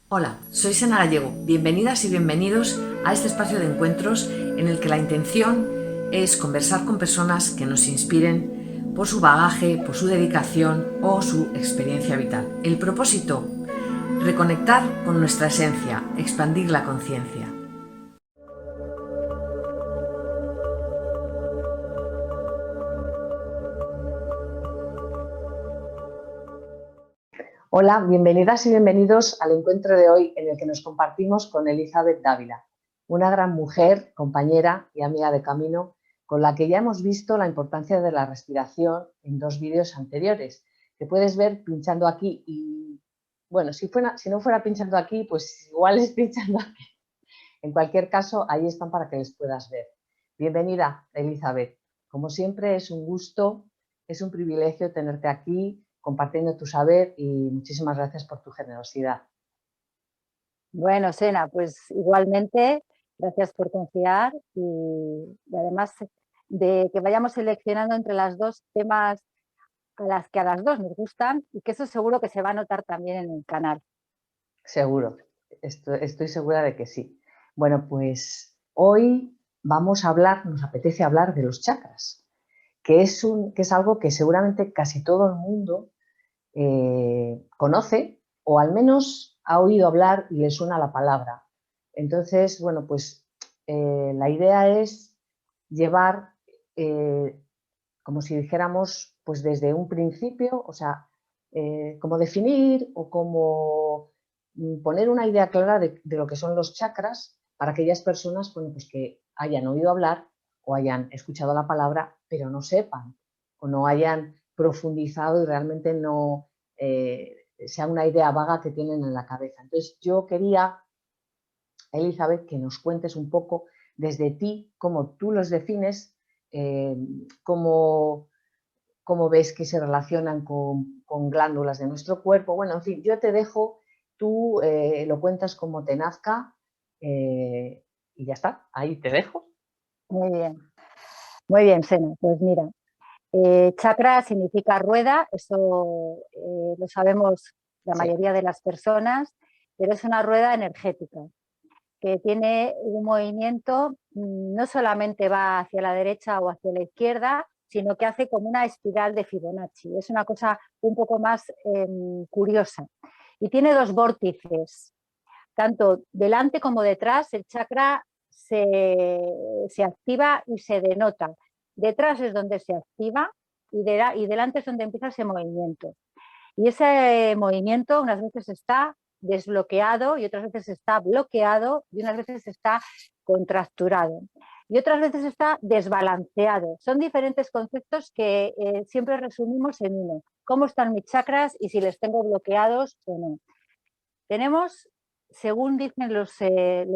Hola, soy Sena Gallego. Bienvenidas y bienvenidos a este espacio de encuentros en el que la intención es conversar con personas que nos inspiren por su bagaje, por su dedicación o su experiencia vital. El propósito, reconectar con nuestra esencia, expandir la conciencia. Hola, bienvenidas y bienvenidos al encuentro de hoy en el que nos compartimos con Elizabeth Dávila, una gran mujer, compañera y amiga de camino, con la que ya hemos visto la importancia de la respiración en dos vídeos anteriores, que puedes ver pinchando aquí y, bueno, si no fuera pinchando aquí, pues igual es pinchando aquí. En cualquier caso, ahí están para que les puedas ver. Bienvenida, Elizabeth. Como siempre, es un gusto, es un privilegio tenerte aquí compartiendo tu saber y muchísimas gracias por tu generosidad. Bueno, Sena, pues igualmente, gracias por confiar y además de que vayamos seleccionando entre las dos temas a las dos nos gustan y que eso seguro que se va a notar también en el canal. Seguro, estoy segura de que sí. Bueno, pues hoy vamos a hablar, nos apetece hablar de los chakras, que es algo que seguramente casi todo el mundo conoce o al menos ha oído hablar y le suena la palabra. Entonces, bueno, pues la idea es llevar, como si dijéramos, pues desde un principio, o sea, como definir o como poner una idea clara de lo que son los chakras para aquellas personas, bueno, pues que hayan oído hablar o hayan escuchado la palabra, pero no sepan o no hayan profundizado y realmente no sea una idea vaga que tienen en la cabeza. Entonces yo quería, Elizabeth, que nos cuentes un poco desde ti cómo tú los defines, eh, cómo, cómo ves que se relacionan con glándulas de nuestro cuerpo. Bueno, en fin, yo te dejo, tú lo cuentas como te nazca y ya está, ahí te dejo. Muy muy bien, Sena. Pues mira, chakra significa rueda, eso lo sabemos la Sí. mayoría de las personas, pero es una rueda energética que tiene un movimiento, no solamente va hacia la derecha o hacia la izquierda, sino que hace como una espiral de Fibonacci. Es una cosa un poco más curiosa. Y tiene dos vórtices, tanto delante como detrás. El chakra se activa y se denota. Detrás es donde se activa y delante es donde empieza ese movimiento. Y ese movimiento unas veces está desbloqueado y otras veces está bloqueado y unas veces está contracturado y otras veces está desbalanceado. Son diferentes conceptos que siempre resumimos en uno: cómo están mis chakras y si les tengo bloqueados o no. Tenemos, según dicen los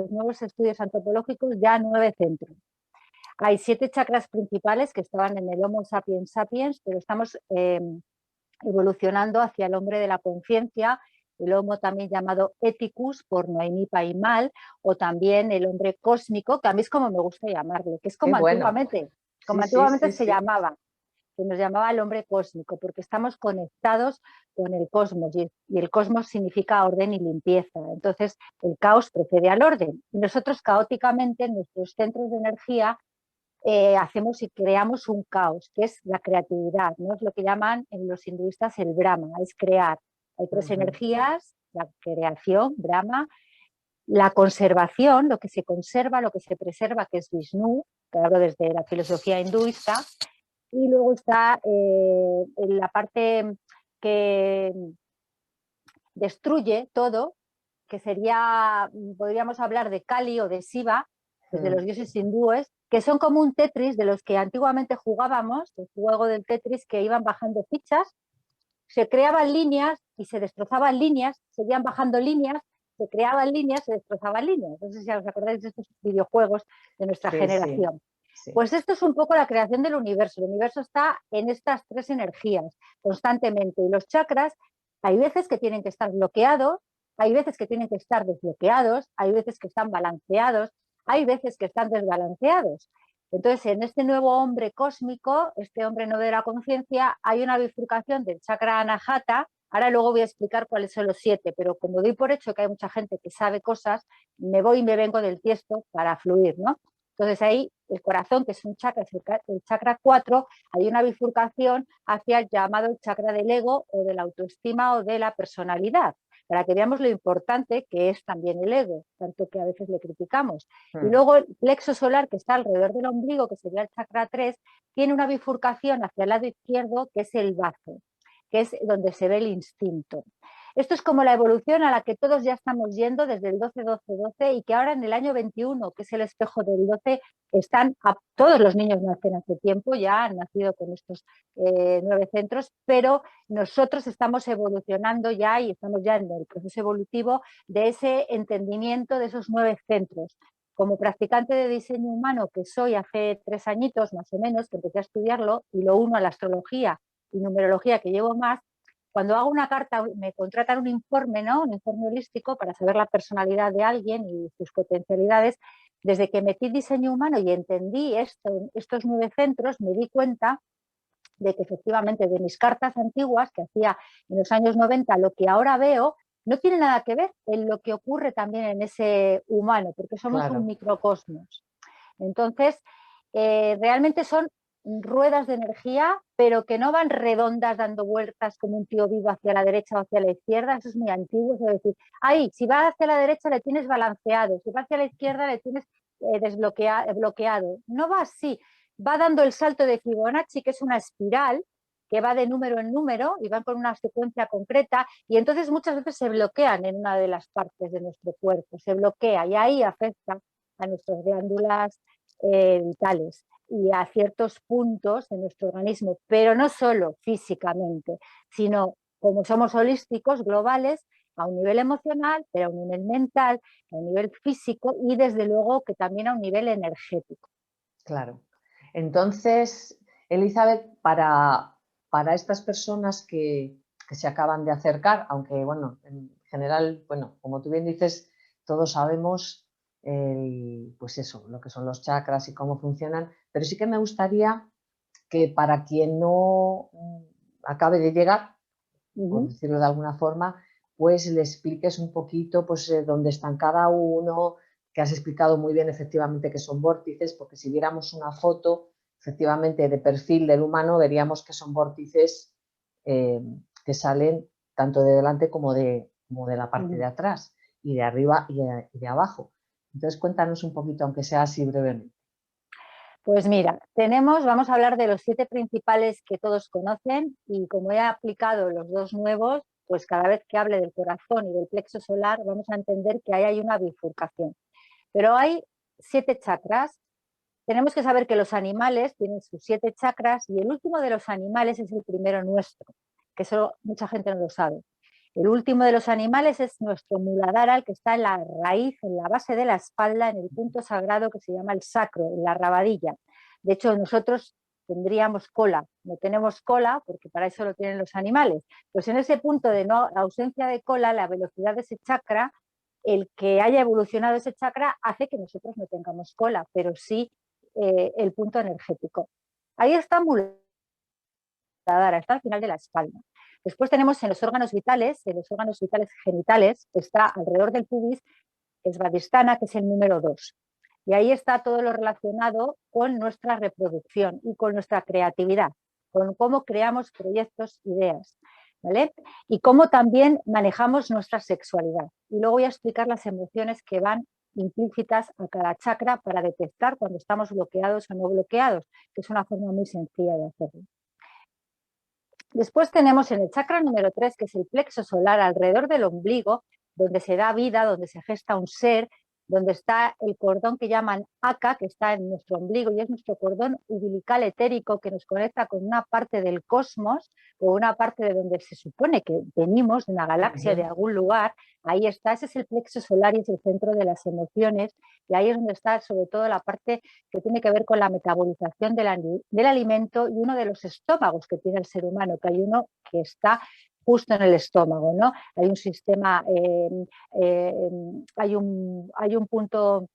nuevos estudios antropológicos, ya 9 centros. Hay 7 chakras principales que estaban en el Homo sapiens sapiens, pero estamos evolucionando hacia el hombre de la conciencia, el Homo también llamado Ethicus por Noemí Paimal, o también el hombre cósmico, que a mí es como me gusta llamarle, que es Qué bueno. como Sí, sí, antiguamente sí, se sí. llamaba, se nos llamaba el hombre cósmico, porque estamos conectados con el cosmos y el cosmos significa orden y limpieza. Entonces, el caos precede al orden. Y nosotros caóticamente en nuestros centros de energía hacemos y creamos un caos, que es la creatividad, ¿no? Es lo que llaman en los hinduistas el Brahma, es crear. Hay 3 Ujú. energías: la creación, Brahma; la conservación, lo que se conserva, lo que se preserva, que es Vishnu, que hablo desde la filosofía hinduista; y luego está en la parte que destruye todo, que sería, podríamos hablar de Kali o de Shiva, desde los Mm. dioses hindúes, que son como un Tetris de los que antiguamente jugábamos, el juego del Tetris, que iban bajando fichas, se creaban líneas y se destrozaban líneas, seguían bajando líneas, se creaban líneas, se destrozaban líneas. No sé si os acordáis de estos videojuegos de nuestra Sí, sí, generación. sí. Pues esto es un poco la creación del universo. El universo está en estas 3 energías constantemente y los chakras hay veces que tienen que estar bloqueados, hay veces que tienen que estar desbloqueados, hay veces que están balanceados, hay veces que están desbalanceados. Entonces, en este nuevo hombre cósmico, este hombre no de la conciencia, hay una bifurcación del chakra anahata, Ahora luego voy a explicar cuáles son los 7, pero como doy por hecho que hay mucha gente que sabe cosas, me voy y me vengo del tiesto para fluir, ¿no? Entonces ahí el corazón, que es un chakra, es el chakra 4, hay una bifurcación hacia el llamado chakra del ego o de la autoestima o de la personalidad, para que veamos lo importante que es también el ego, tanto que a veces le criticamos. Y luego el plexo solar, que está alrededor del ombligo, que sería el chakra 3, tiene una bifurcación hacia el lado izquierdo, que es el bazo, que es donde se ve el instinto. Esto es como la evolución a la que todos ya estamos yendo desde el 12-12-12 y que ahora en el año 21, que es el espejo del 12, todos los niños nacen hace tiempo, ya han nacido con estos 9 centros, pero nosotros estamos evolucionando ya y estamos ya en el proceso evolutivo de ese entendimiento de esos 9 centros. Como practicante de diseño humano que soy hace 3 añitos más o menos, que empecé a estudiarlo y lo uno a la astrología y numerología que llevo más, cuando hago una carta me contratan un informe, ¿no? Un informe holístico para saber la personalidad de alguien y sus potencialidades. Desde que metí diseño humano y entendí estos 9 centros, me di cuenta de que efectivamente de mis cartas antiguas que hacía en los años 90, lo que ahora veo no tiene nada que ver en lo que ocurre también en ese humano, porque somos un Claro, microcosmos. Entonces, realmente son ruedas de energía, pero que no van redondas dando vueltas como un tío vivo hacia la derecha o hacia la izquierda. Eso es muy antiguo, es decir, ahí, si va hacia la derecha le tienes balanceado, si va hacia la izquierda le tienes bloqueado. No va así, va dando el salto de Fibonacci, que es una espiral que va de número en número y van con una secuencia concreta y entonces muchas veces se bloquean en una de las partes de nuestro cuerpo, se bloquea y ahí afecta a nuestras glándulas vitales y a ciertos puntos de nuestro organismo, pero no solo físicamente, sino como somos holísticos, globales, a un nivel emocional, pero a un nivel mental, a un nivel físico y desde luego que también a un nivel energético. claro. Entonces, Elizabeth, para estas personas que se acaban de acercar, aunque bueno, en general, bueno, como tú bien dices, todos sabemos pues eso, lo que son los chakras y cómo funcionan, pero sí que me gustaría que para quien no acabe de llegar, por decirlo de alguna forma, pues le expliques un poquito pues, dónde están cada uno, que has explicado muy bien efectivamente que son vórtices, porque si viéramos una foto efectivamente de perfil del humano, veríamos que son vórtices que salen tanto de delante como de la parte de atrás, y de arriba y de abajo. Entonces cuéntanos un poquito, aunque sea así brevemente. Pues mira, vamos a hablar de los 7 principales que todos conocen y como he aplicado los 2 nuevos, pues cada vez que hable del corazón y del plexo solar vamos a entender que ahí hay una bifurcación. Pero hay 7 chakras. Tenemos que saber que los animales tienen sus 7 chakras y el último de los animales es el primero nuestro, que eso mucha gente no lo sabe. El último de los animales es nuestro Muladhara, el que está en la raíz, en la base de la espalda, en el punto sagrado que se llama el sacro, en la rabadilla. De hecho, nosotros tendríamos cola, no tenemos cola porque para eso lo tienen los animales. Pues en ese punto de ausencia de cola, la velocidad de ese chakra, el que haya evolucionado ese chakra hace que nosotros no tengamos cola, pero sí el punto energético. Ahí está Muladhara, está al final de la espalda. Después tenemos en los órganos vitales genitales, está alrededor del pubis, Svadhisthana, que es el número 2. Y ahí está todo lo relacionado con nuestra reproducción y con nuestra creatividad, con cómo creamos proyectos, ideas, ¿vale? Y cómo también manejamos nuestra sexualidad. Y luego voy a explicar las emociones que van implícitas a cada chakra para detectar cuando estamos bloqueados o no bloqueados, que es una forma muy sencilla de hacerlo. Después tenemos en el chakra número 3, que es el plexo solar alrededor del ombligo, donde se da vida, donde se gesta un ser, donde está el cordón que llaman Aka, que está en nuestro ombligo y es nuestro cordón umbilical etérico que nos conecta con una parte del cosmos o una parte de donde se supone que venimos, de una galaxia, de algún lugar. Ahí está, ese es el plexo solar y es el centro de las emociones y ahí es donde está sobre todo la parte que tiene que ver con la metabolización del alimento y uno de los estómagos que tiene el ser humano, que hay uno que está justo en el estómago, ¿no? Hay un sistema, hay un punto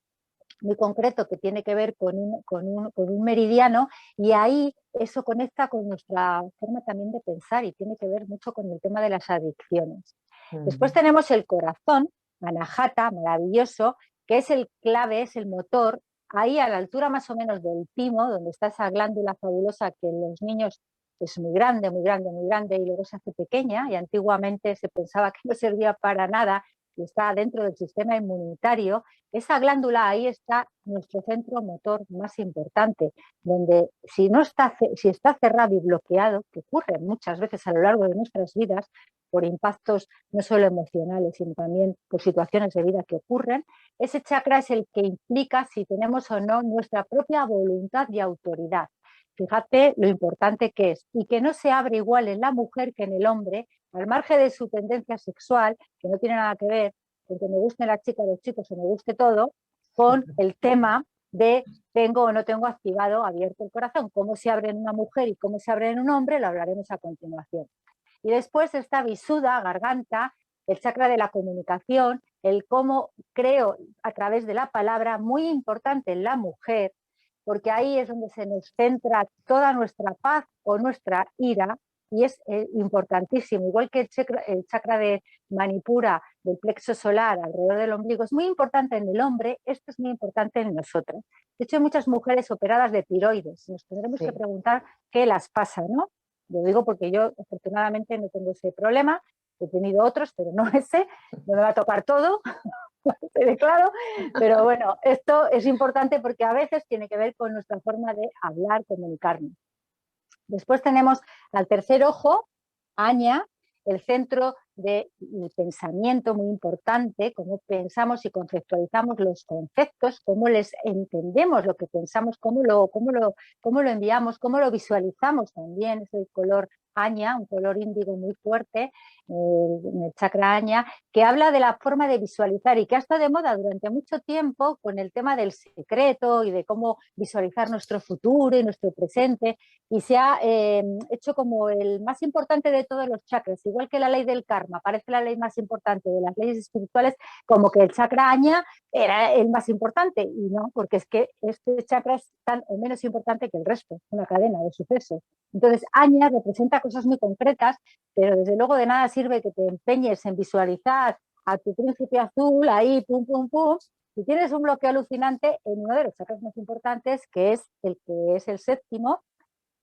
muy concreto que tiene que ver con un meridiano, y ahí eso conecta con nuestra forma también de pensar y tiene que ver mucho con el tema de las adicciones. Después tenemos el corazón, Anahata, maravilloso, que es el clave, es el motor, ahí a la altura más o menos del timo, donde está esa glándula fabulosa que en los niños es muy grande, muy grande, muy grande, y luego se hace pequeña, y antiguamente se pensaba que no servía para nada, y está dentro del sistema inmunitario. Esa glándula, ahí está nuestro centro motor más importante, donde si está cerrado y bloqueado, que ocurre muchas veces a lo largo de nuestras vidas, por impactos no solo emocionales, sino también por situaciones de vida que ocurren, ese chakra es el que implica si tenemos o no nuestra propia voluntad y autoridad. Fíjate lo importante que es, y que no se abre igual en la mujer que en el hombre, al margen de su tendencia sexual, que no tiene nada que ver con que me gusten las chicas, los chicos o me guste todo, con el tema de tengo o no tengo activado, abierto el corazón. Cómo se abre en una mujer y cómo se abre en un hombre, lo hablaremos a continuación. Y después está Visuddha, garganta, el chakra de la comunicación, el cómo creo a través de la palabra, muy importante en la mujer, porque ahí es donde se nos centra toda nuestra paz o nuestra ira, y es importantísimo, igual que el chakra de Manipura, del plexo solar alrededor del ombligo, es muy importante en el hombre, esto es muy importante en nosotros. De hecho, hay muchas mujeres operadas de tiroides, nos tendremos que preguntar qué las pasa, ¿no? Lo digo porque yo afortunadamente no tengo ese problema, he tenido otros, pero no ese, no me va a tocar todo, claro, pero bueno, esto es importante porque a veces tiene que ver con nuestra forma de hablar, comunicarnos. Después tenemos al tercer ojo, Aña, el centro del pensamiento, muy importante, cómo pensamos y conceptualizamos los conceptos, cómo les entendemos lo que pensamos, cómo lo enviamos, cómo lo visualizamos también, es el color Aña, un color índigo muy fuerte, en el chakra Aña, que habla de la forma de visualizar y que ha estado de moda durante mucho tiempo con el tema del secreto y de cómo visualizar nuestro futuro y nuestro presente, y se ha hecho como el más importante de todos los chakras, igual que la ley del karma, parece la ley más importante de las leyes espirituales, como que el chakra Aña era el más importante, y no, porque es que este chakra es tan o menos importante que el resto, una cadena de sucesos. Entonces, Aña representa cosas muy concretas, pero desde luego de nada sirve que te empeñes en visualizar a tu príncipe azul ahí, pum, pum, pum, si tienes un bloqueo alucinante en uno de los chakras más importantes, que es el séptimo,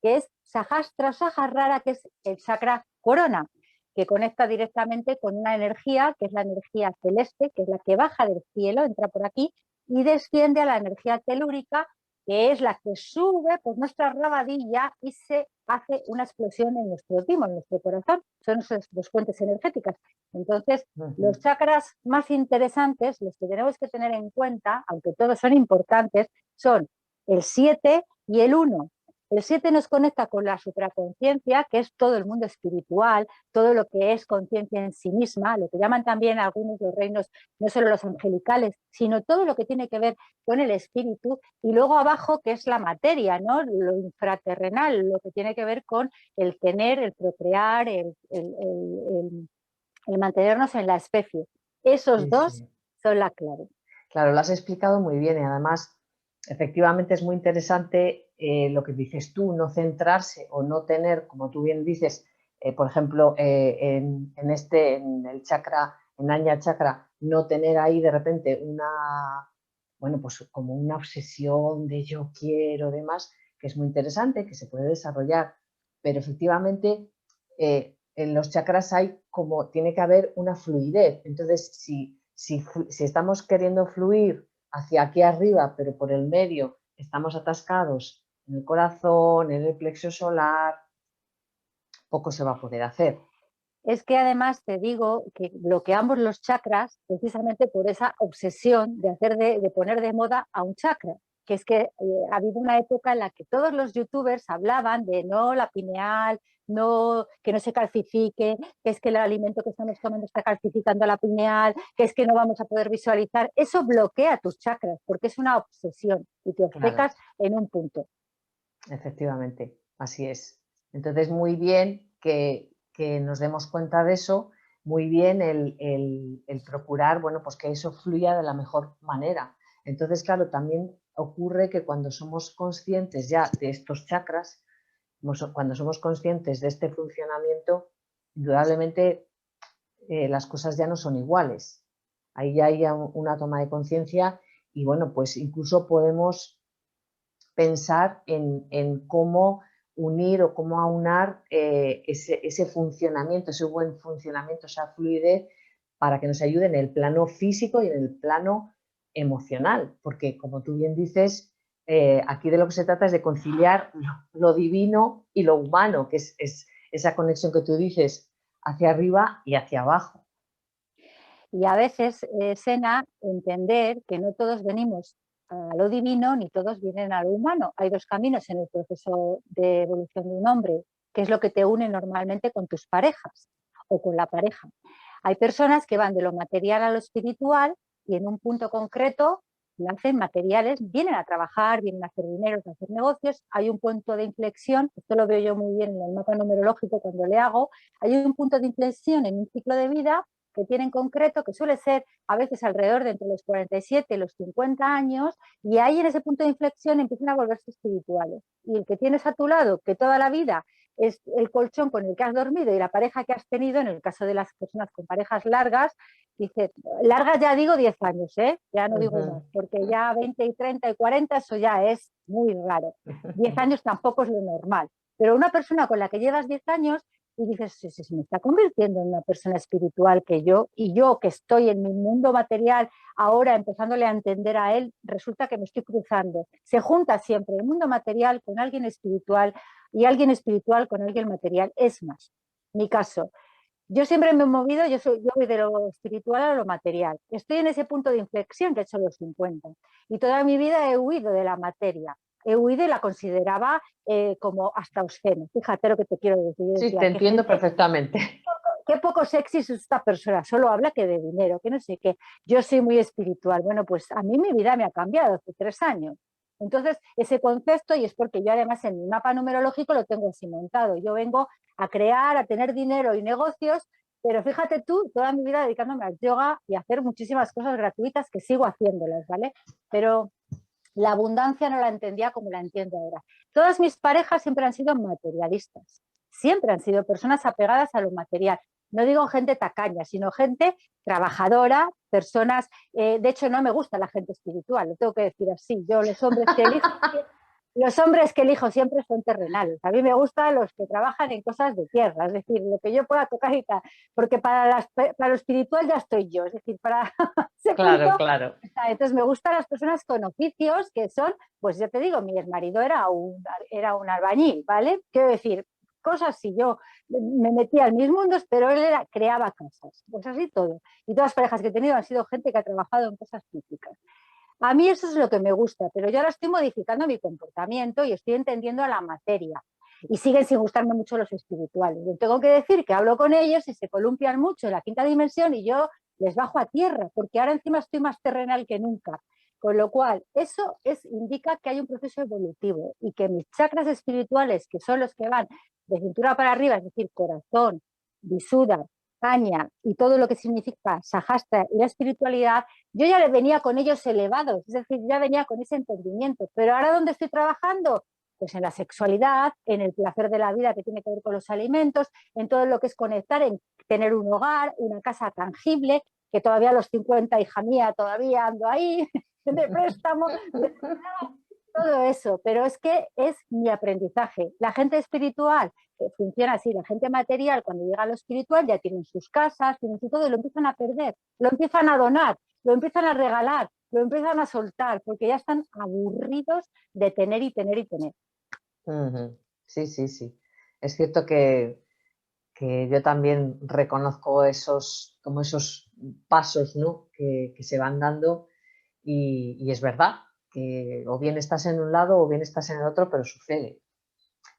que es Sahasrara Sahasrara, que es el chakra corona, que conecta directamente con una energía, que es la energía celeste, que es la que baja del cielo, entra por aquí, y desciende a la energía telúrica, que es la que sube por nuestra rabadilla y se hace una explosión en nuestro timo, en nuestro corazón. Son esas dos fuentes energéticas. Entonces, los chakras más interesantes, los que tenemos que tener en cuenta, aunque todos son importantes, son el 7 y el 1. El 7 nos conecta con la supraconciencia, que es todo el mundo espiritual, todo lo que es conciencia en sí misma, lo que llaman también algunos los reinos, no solo los angelicales, sino todo lo que tiene que ver con el espíritu, y luego abajo, que es la materia, ¿no? Lo infraterrenal, lo que tiene que ver con el tener, el procrear, el mantenernos en la especie. Esos dos son la clave. Claro, lo has explicado muy bien y además, efectivamente es muy interesante lo que dices tú, no centrarse o no tener, como tú bien dices, por ejemplo, en el chakra, en Aña Chakra, no tener ahí de repente bueno, pues como una obsesión de yo quiero, demás, que es muy interesante, que se puede desarrollar, pero efectivamente en los chakras tiene que haber una fluidez. Entonces, si estamos queriendo fluir hacia aquí arriba, pero por el medio estamos atascados en el corazón, en el plexo solar, poco se va a poder hacer. Es que además te digo que bloqueamos los chakras precisamente por esa obsesión de poner de moda a un chakra, que es que ha habido una época en la que todos los youtubers hablaban de no, la pineal, no, que no se calcifique, que es que el alimento que estamos comiendo está calcificando la pineal, que es que no vamos a poder visualizar. Eso bloquea tus chakras porque es una obsesión y te obcecas en un punto. Efectivamente, así es. Entonces, muy bien que nos demos cuenta de eso, muy bien el procurar, bueno, pues que eso fluya de la mejor manera. Entonces, claro, también ocurre que cuando somos conscientes ya de estos chakras, cuando somos conscientes de este funcionamiento, indudablemente las cosas ya no son iguales. Ahí ya hay una toma de conciencia y bueno, pues incluso podemos pensar en cómo unir o cómo aunar ese funcionamiento, ese buen funcionamiento, esa fluidez, para que nos ayude en el plano físico y en el plano emocional, porque como tú bien dices, aquí de lo que se trata es de conciliar lo divino y lo humano, que es esa conexión que tú dices hacia arriba y hacia abajo. Y a veces, Sena, entender que no todos venimos a lo divino ni todos vienen a lo humano. Hay dos caminos en el proceso de evolución de un hombre, que es lo que te une normalmente con tus parejas o con la pareja. Hay personas que van de lo material a lo espiritual y en un punto concreto nacen materiales, vienen a trabajar, vienen a hacer dinero, a hacer negocios. Hay un punto de inflexión, esto lo veo yo muy bien en el mapa numerológico cuando le hago, hay un punto de inflexión en un ciclo de vida que tiene en concreto, que suele ser a veces alrededor de entre los 47 y los 50 años, y ahí en ese punto de inflexión empiezan a volverse espirituales. Y el que tienes a tu lado, que toda la vida es el colchón con el que has dormido y la pareja que has tenido, en el caso de las personas con parejas largas, dice, largas ya digo 10 años, ya no digo más, porque ya 20 y 30 y 40 eso ya es muy raro. 10 años tampoco es lo normal. Pero una persona con la que llevas 10 años y dices, se me está convirtiendo en una persona espiritual que yo, y yo que estoy en mi mundo material, ahora empezándole a entender a él, resulta que me estoy cruzando. Se junta siempre el mundo material con alguien espiritual y alguien espiritual con alguien material. Es más, mi caso, yo siempre me he movido, yo voy de lo espiritual a lo material. Estoy en ese punto de inflexión, que he hecho los 50. Y toda mi vida he huido de la materia. He huido y la consideraba como hasta obscena. Fíjate lo que te quiero decir. Yo Sí, decía, te entiendo perfectamente. qué poco sexy es esta persona, solo habla que de dinero, que no sé qué. Yo soy muy espiritual. Bueno, pues a mí mi vida me ha cambiado hace 3 años. Entonces, ese concepto, y es porque yo además en mi mapa numerológico lo tengo así montado. Yo vengo a crear, a tener dinero y negocios, pero fíjate tú, toda mi vida dedicándome al yoga y a hacer muchísimas cosas gratuitas que sigo haciéndolas, ¿vale? Pero la abundancia no la entendía como la entiendo ahora. Todas mis parejas siempre han sido materialistas, siempre han sido personas apegadas a lo material. No digo gente tacaña, sino gente trabajadora, personas, de hecho no me gusta la gente espiritual, lo tengo que decir así. Yo los hombres que elijo siempre son terrenales. A mí me gustan los que trabajan en cosas de tierra, es decir, lo que yo pueda tocar y tal, porque para lo espiritual ya estoy yo, es decir, para ese Claro, punto. claro. Entonces me gustan las personas con oficios que son, pues yo te digo, mi marido era un albañil, ¿vale? Quiero decir, cosas si yo me metía en mis mundos, pero él creaba casas, pues así todo. Y todas las parejas que he tenido han sido gente que ha trabajado en cosas físicas. A mí eso es lo que me gusta, pero yo ahora estoy modificando mi comportamiento y estoy entendiendo a la materia. Y siguen sin gustarme mucho los espirituales. Yo tengo que decir que hablo con ellos y se columpian mucho en la quinta dimensión y yo les bajo a tierra, porque ahora encima estoy más terrenal que nunca. Con lo cual, eso indica que hay un proceso evolutivo y que mis chakras espirituales, que son los que van de cintura para arriba, es decir, corazón, visuda, caña y todo lo que significa Sahastra y la espiritualidad, yo ya venía con ellos elevados, es decir, ya venía con ese entendimiento. Pero ahora, ¿dónde estoy trabajando? Pues en la sexualidad, en el placer de la vida que tiene que ver con los alimentos, en todo lo que es conectar, en tener un hogar, una casa tangible, que todavía a los 50, hija mía, todavía ando ahí, de préstamo, todo eso, pero es que es mi aprendizaje. La gente espiritual funciona así, la gente material cuando llega a lo espiritual ya tienen sus casas, tienen su todo y lo empiezan a perder, lo empiezan a donar, lo empiezan a regalar, lo empiezan a soltar, porque ya están aburridos de tener y tener y tener. Sí, sí, sí. Es cierto que yo también reconozco como esos pasos, ¿no? que se van dando y es verdad que o bien estás en un lado o bien estás en el otro, pero sucede.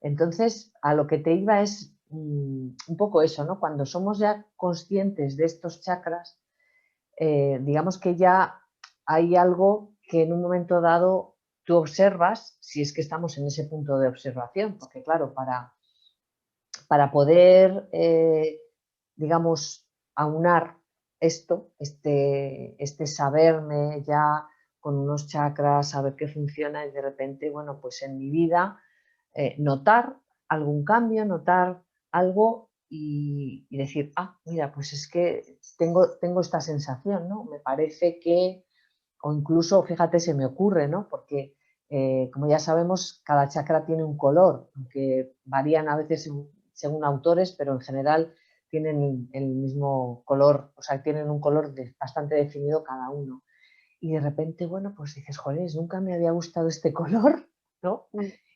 Entonces, a lo que te iba es un poco eso, ¿no? Cuando somos ya conscientes de estos chakras, digamos que ya hay algo que en un momento dado tú observas, si es que estamos en ese punto de observación, porque claro, para poder, digamos, aunar este saberme ya con unos chakras, saber qué funciona y de repente, bueno, pues en mi vida notar algún cambio, notar algo y decir, ah, mira, pues es que tengo esta sensación, ¿no? Me parece que, o incluso, fíjate, se me ocurre, ¿no? Porque, como ya sabemos, cada chakra tiene un color, aunque varían a veces según autores, pero en general tienen el mismo color, o sea, tienen un color bastante definido cada uno. Y de repente, bueno, pues dices, joder, nunca me había gustado este color, ¿no?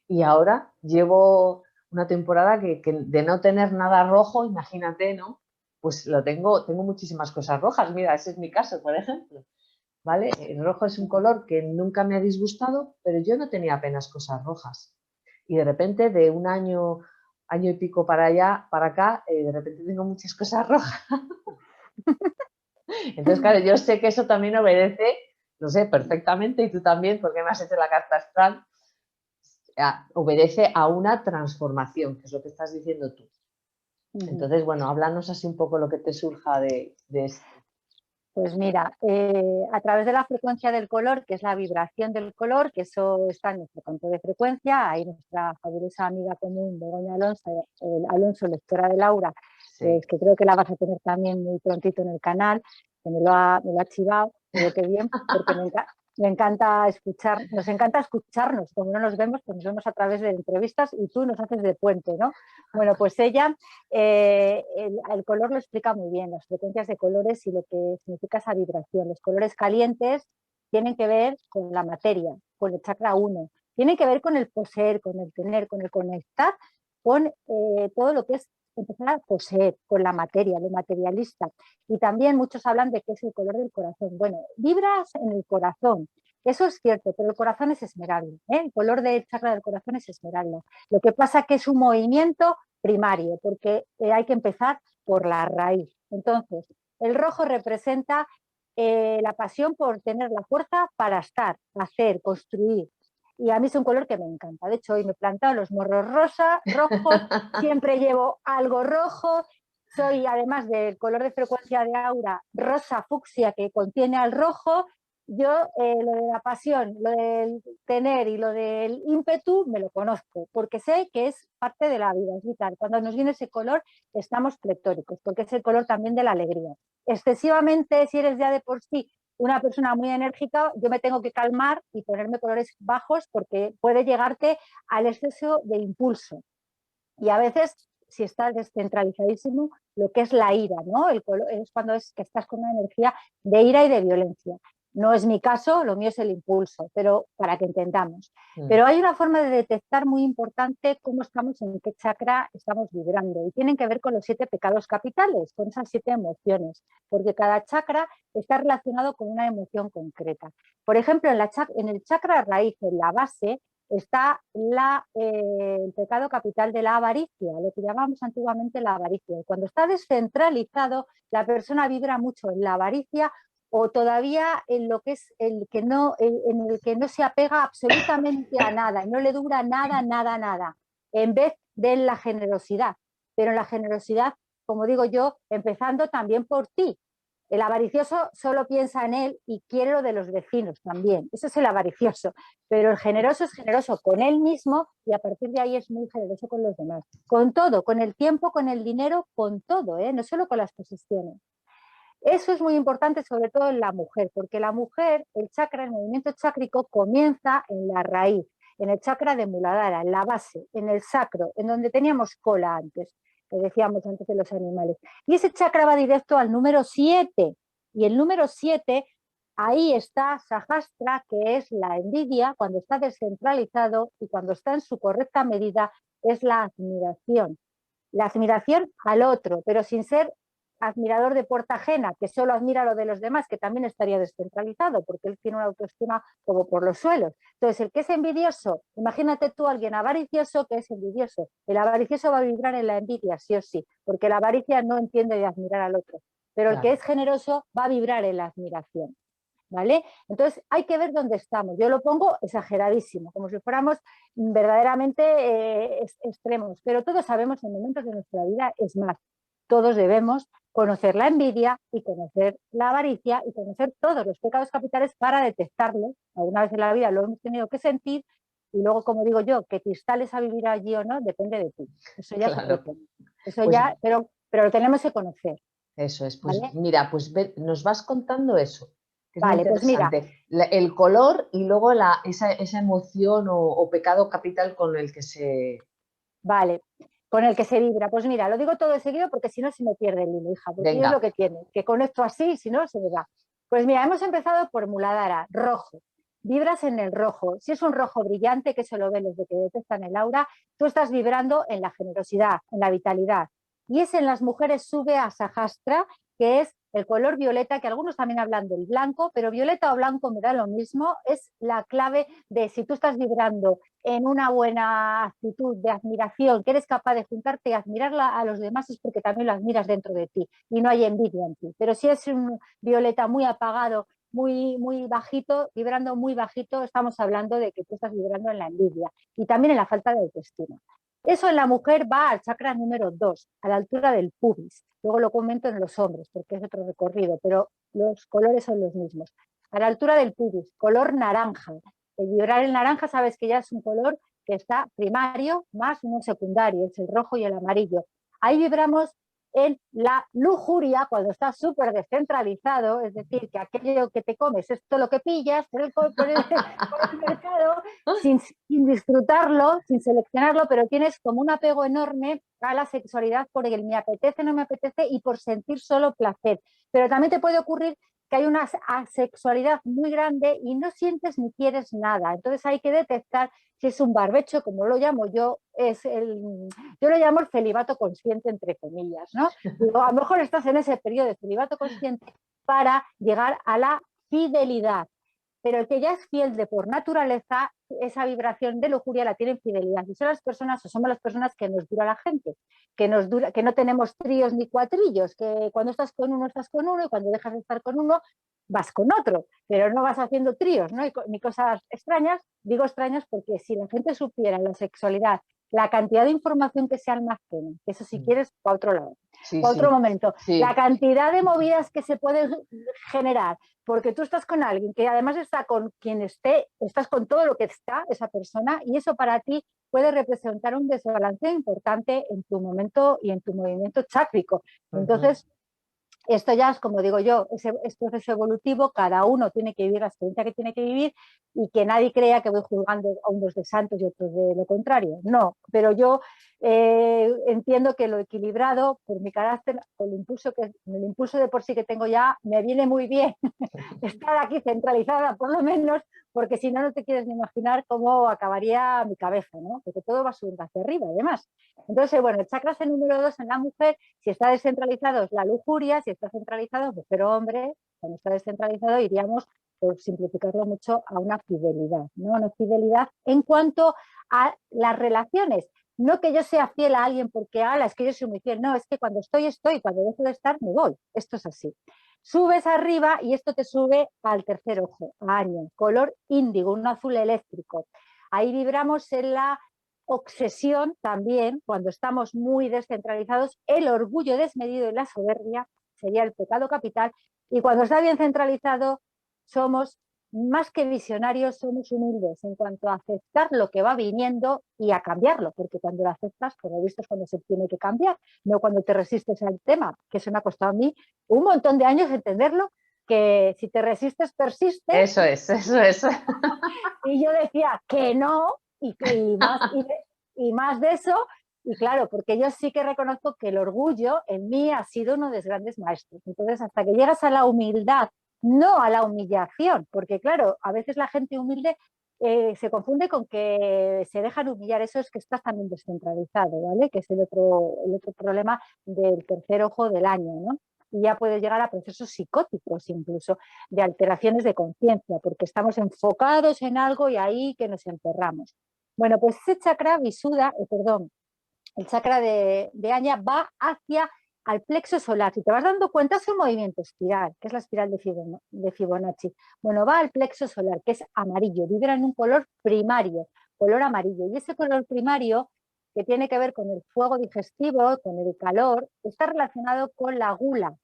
Y ahora llevo una temporada que de no tener nada rojo, imagínate, ¿no? Pues tengo muchísimas cosas rojas. Mira, ese es mi caso, por ejemplo. ¿Vale? El rojo es un color que nunca me ha disgustado, pero yo no tenía apenas cosas rojas. Y de repente, de un año y pico para allá, para acá, de repente tengo muchas cosas rojas. Entonces, claro, yo sé que eso también obedece, lo sé perfectamente, y tú también, porque me has hecho la carta astral, obedece a una transformación, que es lo que estás diciendo tú. Entonces, bueno, háblanos así un poco lo que te surja de esto. Pues mira, a través de la frecuencia del color, que es la vibración del color, que eso está en nuestro campo de frecuencia, hay nuestra fabulosa amiga común, Begoña Alonso, lectora de Laura, Sí. que creo que la vas a tener también muy prontito en el canal, que me lo ha chivado, pero qué bien, porque me encanta escuchar, nos encanta escucharnos, como no nos vemos, pues nos vemos a través de entrevistas y tú nos haces de puente, ¿no? Bueno, pues ella el color lo explica muy bien, las frecuencias de colores y lo que significa esa vibración. Los colores calientes tienen que ver con la materia, con el chakra 1, tienen que ver con el poseer, con el tener, con el conectar, con todo lo que es empezar a poseer, con la materia, lo materialista. Y también muchos hablan de que es el color del corazón. Bueno, vibras en el corazón. Eso es cierto, pero el corazón es esmeralda, ¿eh? El color del chakra del corazón es esmeralda. Lo que pasa es que es un movimiento primario, porque hay que empezar por la raíz. Entonces, el rojo representa la pasión por tener la fuerza para estar, hacer, construir. Y a mí es un color que me encanta. De hecho, hoy me he plantado los morros rojos, siempre llevo algo rojo. Soy, además del color de frecuencia de aura, rosa fucsia, que contiene al rojo. Yo lo de la pasión, lo del tener y lo del ímpetu me lo conozco, porque sé que es parte de la vida, es vital. Cuando nos viene ese color estamos pletóricos, porque es el color también de la alegría. Excesivamente, si eres ya de por sí una persona muy enérgica, yo me tengo que calmar y ponerme colores bajos porque puede llegarte al exceso de impulso. Y a veces, si estás descentralizadísimo, lo que es la ira, ¿no? El color es cuando es que estás con una energía de ira y de violencia. No es mi caso, lo mío es el impulso, pero para que entendamos. Pero hay una forma de detectar muy importante cómo estamos, en qué chakra estamos vibrando. Y tienen que ver con los 7 pecados capitales, con esas 7 emociones, porque cada chakra está relacionado con una emoción concreta. Por ejemplo, en el chakra raíz, en la base, está el pecado capital de la avaricia, lo que llamamos antiguamente la avaricia. Cuando está descentralizado, la persona vibra mucho en la avaricia o todavía en lo que es en el que no se apega absolutamente a nada, no le dura nada, nada, nada, en vez de la generosidad. Pero en la generosidad, como digo yo, empezando también por ti. El avaricioso solo piensa en él y quiere lo de los vecinos también. Eso es el avaricioso. Pero el generoso es generoso con él mismo y a partir de ahí es muy generoso con los demás. Con todo, con el tiempo, con el dinero, con todo, no solo con las posesiones. Eso es muy importante, sobre todo en la mujer, porque la mujer, el chakra, el movimiento chácrico comienza en la raíz, en el chakra de Muladhara, en la base, en el sacro, en donde teníamos cola antes, que decíamos antes de los animales. Y ese chakra va directo al número 7. Y el número 7, ahí está Sahasra, que es la envidia, cuando está descentralizado y cuando está en su correcta medida, es la admiración. La admiración al otro, pero sin ser admirador de puerta ajena, que solo admira lo de los demás, que también estaría descentralizado, porque él tiene una autoestima como por los suelos. Entonces, el que es envidioso, imagínate tú a alguien avaricioso que es envidioso. El avaricioso va a vibrar en la envidia, sí o sí, porque la avaricia no entiende de admirar al otro. Pero el que es generoso va a vibrar en la admiración. ¿Vale? Entonces hay que ver dónde estamos. Yo lo pongo exageradísimo, como si fuéramos verdaderamente extremos, pero todos sabemos en momentos de nuestra vida, es más, todos debemos conocer la envidia y conocer la avaricia y conocer todos los pecados capitales para detectarlos. Alguna vez en la vida lo hemos tenido que sentir y luego, como digo yo, que te instales a vivir allí o no, depende de ti. Eso ya es otro Claro. tema. Eso Pues ya, pero lo tenemos que conocer. eso es, pues ¿Vale? mira, pues nos vas contando eso, que es muy Vale, pues mira, interesante. El color y luego esa emoción o pecado capital con el que se... vale, con el que se vibra. Pues mira, lo digo todo de seguido porque si no se me pierde el hilo, hija, porque es lo Venga, que tiene, que conecto así, si no se me va. Pues mira, hemos empezado por Muladhara, rojo. Vibras en el rojo. Si es un rojo brillante, que se lo ven los de que detectan el aura, tú estás vibrando en la generosidad, en la vitalidad. Y es en las mujeres sube a Sahastra, que es el color violeta, que algunos también hablan del blanco, pero violeta o blanco me da lo mismo, es la clave de si tú estás vibrando en una buena actitud de admiración, que eres capaz de juntarte y admirarla a los demás, es porque también lo admiras dentro de ti y no hay envidia en ti. Pero si es un violeta muy apagado, muy bajito, vibrando muy bajito, estamos hablando de que tú estás vibrando en la envidia y también en la falta de autoestima. Eso en la mujer va al chakra número 2, a la altura del pubis. Luego lo comento en los hombres, porque es otro recorrido, pero los colores son los mismos. A la altura del pubis, color naranja. El vibrar el naranja, sabes que ya es un color que está primario más uno secundario, es el rojo y el amarillo. Ahí vibramos en la lujuria cuando está súper descentralizado, es decir, que aquello que te comes es todo lo que pillas por el mercado sin disfrutarlo, sin seleccionarlo, pero tienes como un apego enorme a la sexualidad por el me apetece, no me apetece y por sentir solo placer. Pero también te puede ocurrir que hay una asexualidad muy grande y no sientes ni quieres nada. Entonces hay que detectar si es un barbecho, como lo llamo yo, yo lo llamo el celibato consciente, entre comillas, ¿no? Digo, a lo mejor estás en ese periodo de celibato consciente para llegar a la fidelidad. Pero el que ya es fiel de por naturaleza, esa vibración de lujuria la tiene en fidelidad. Y son las personas, o somos las personas que nos dura la gente, que no tenemos tríos ni cuatrillos, que cuando estás con uno y cuando dejas de estar con uno vas con otro, pero no vas haciendo tríos, ¿no? Ni cosas extrañas. Digo extrañas porque si la gente supiera la sexualidad, la cantidad de información que se almacena, que eso si quieres para otro lado, sí, para otro sí, momento, la sí. cantidad de movidas que se pueden generar, porque tú estás con alguien que además está con quien esté, estás con todo lo que está esa persona y eso para ti puede representar un desbalance importante en tu momento y en tu movimiento chácrico. Entonces, esto ya es, como digo yo, es proceso evolutivo, cada uno tiene que vivir la experiencia que tiene que vivir y que nadie crea que voy juzgando a unos de santos y otros de lo contrario. No, pero yo entiendo que lo equilibrado, por mi carácter, con el impulso de por sí que tengo ya, me viene muy bien estar aquí centralizada, por lo menos, porque si no, no te quieres ni imaginar cómo acabaría mi cabeza, ¿no? Porque todo va subiendo hacia arriba, además. Entonces, bueno, el chakra es el número 2 en la mujer. Si está descentralizado es la lujuria, si está centralizado, mujer o hombre, cuando está descentralizado iríamos, por simplificarlo mucho, a una fidelidad, ¿no? Una fidelidad en cuanto a las relaciones. No que yo sea fiel a alguien porque, ala, es que yo soy muy fiel. No, es que cuando estoy, cuando dejo de estar, me voy. Esto es así. Subes arriba y esto te sube al tercer ojo, año, color índigo, un azul eléctrico. Ahí vibramos en la obsesión también, cuando estamos muy descentralizados, el orgullo desmedido y la soberbia sería el pecado capital. Y cuando está bien centralizado, somos más que visionarios, somos humildes en cuanto a aceptar lo que va viniendo y a cambiarlo, porque cuando lo aceptas, por lo visto, es cuando se tiene que cambiar, no cuando te resistes al tema, que eso me ha costado a mí un montón de años entenderlo, que si te resistes, persiste. Eso es, eso es. Y yo decía que no, y más de eso, y claro, porque yo sí que reconozco que el orgullo en mí ha sido uno de los grandes maestros. Entonces, hasta que llegas a la humildad, no a la humillación, porque claro, a veces la gente humilde se confunde con que se dejan humillar, eso es que estás también descentralizado, ¿vale? Que es el otro problema del tercer ojo del año, ¿no? Y ya puede llegar a procesos psicóticos incluso, de alteraciones de conciencia, porque estamos enfocados en algo y ahí que nos encerramos. Bueno, pues ese chakra Visuddha, perdón, el chakra de Aña va hacia al plexo solar. Si te vas dando cuenta, es un movimiento espiral, que es la espiral de Fibonacci. Bueno, va al plexo solar, que es amarillo, vibra en un color primario, color amarillo. Y ese color primario que tiene que ver con el fuego digestivo, con el calor, está relacionado con la gula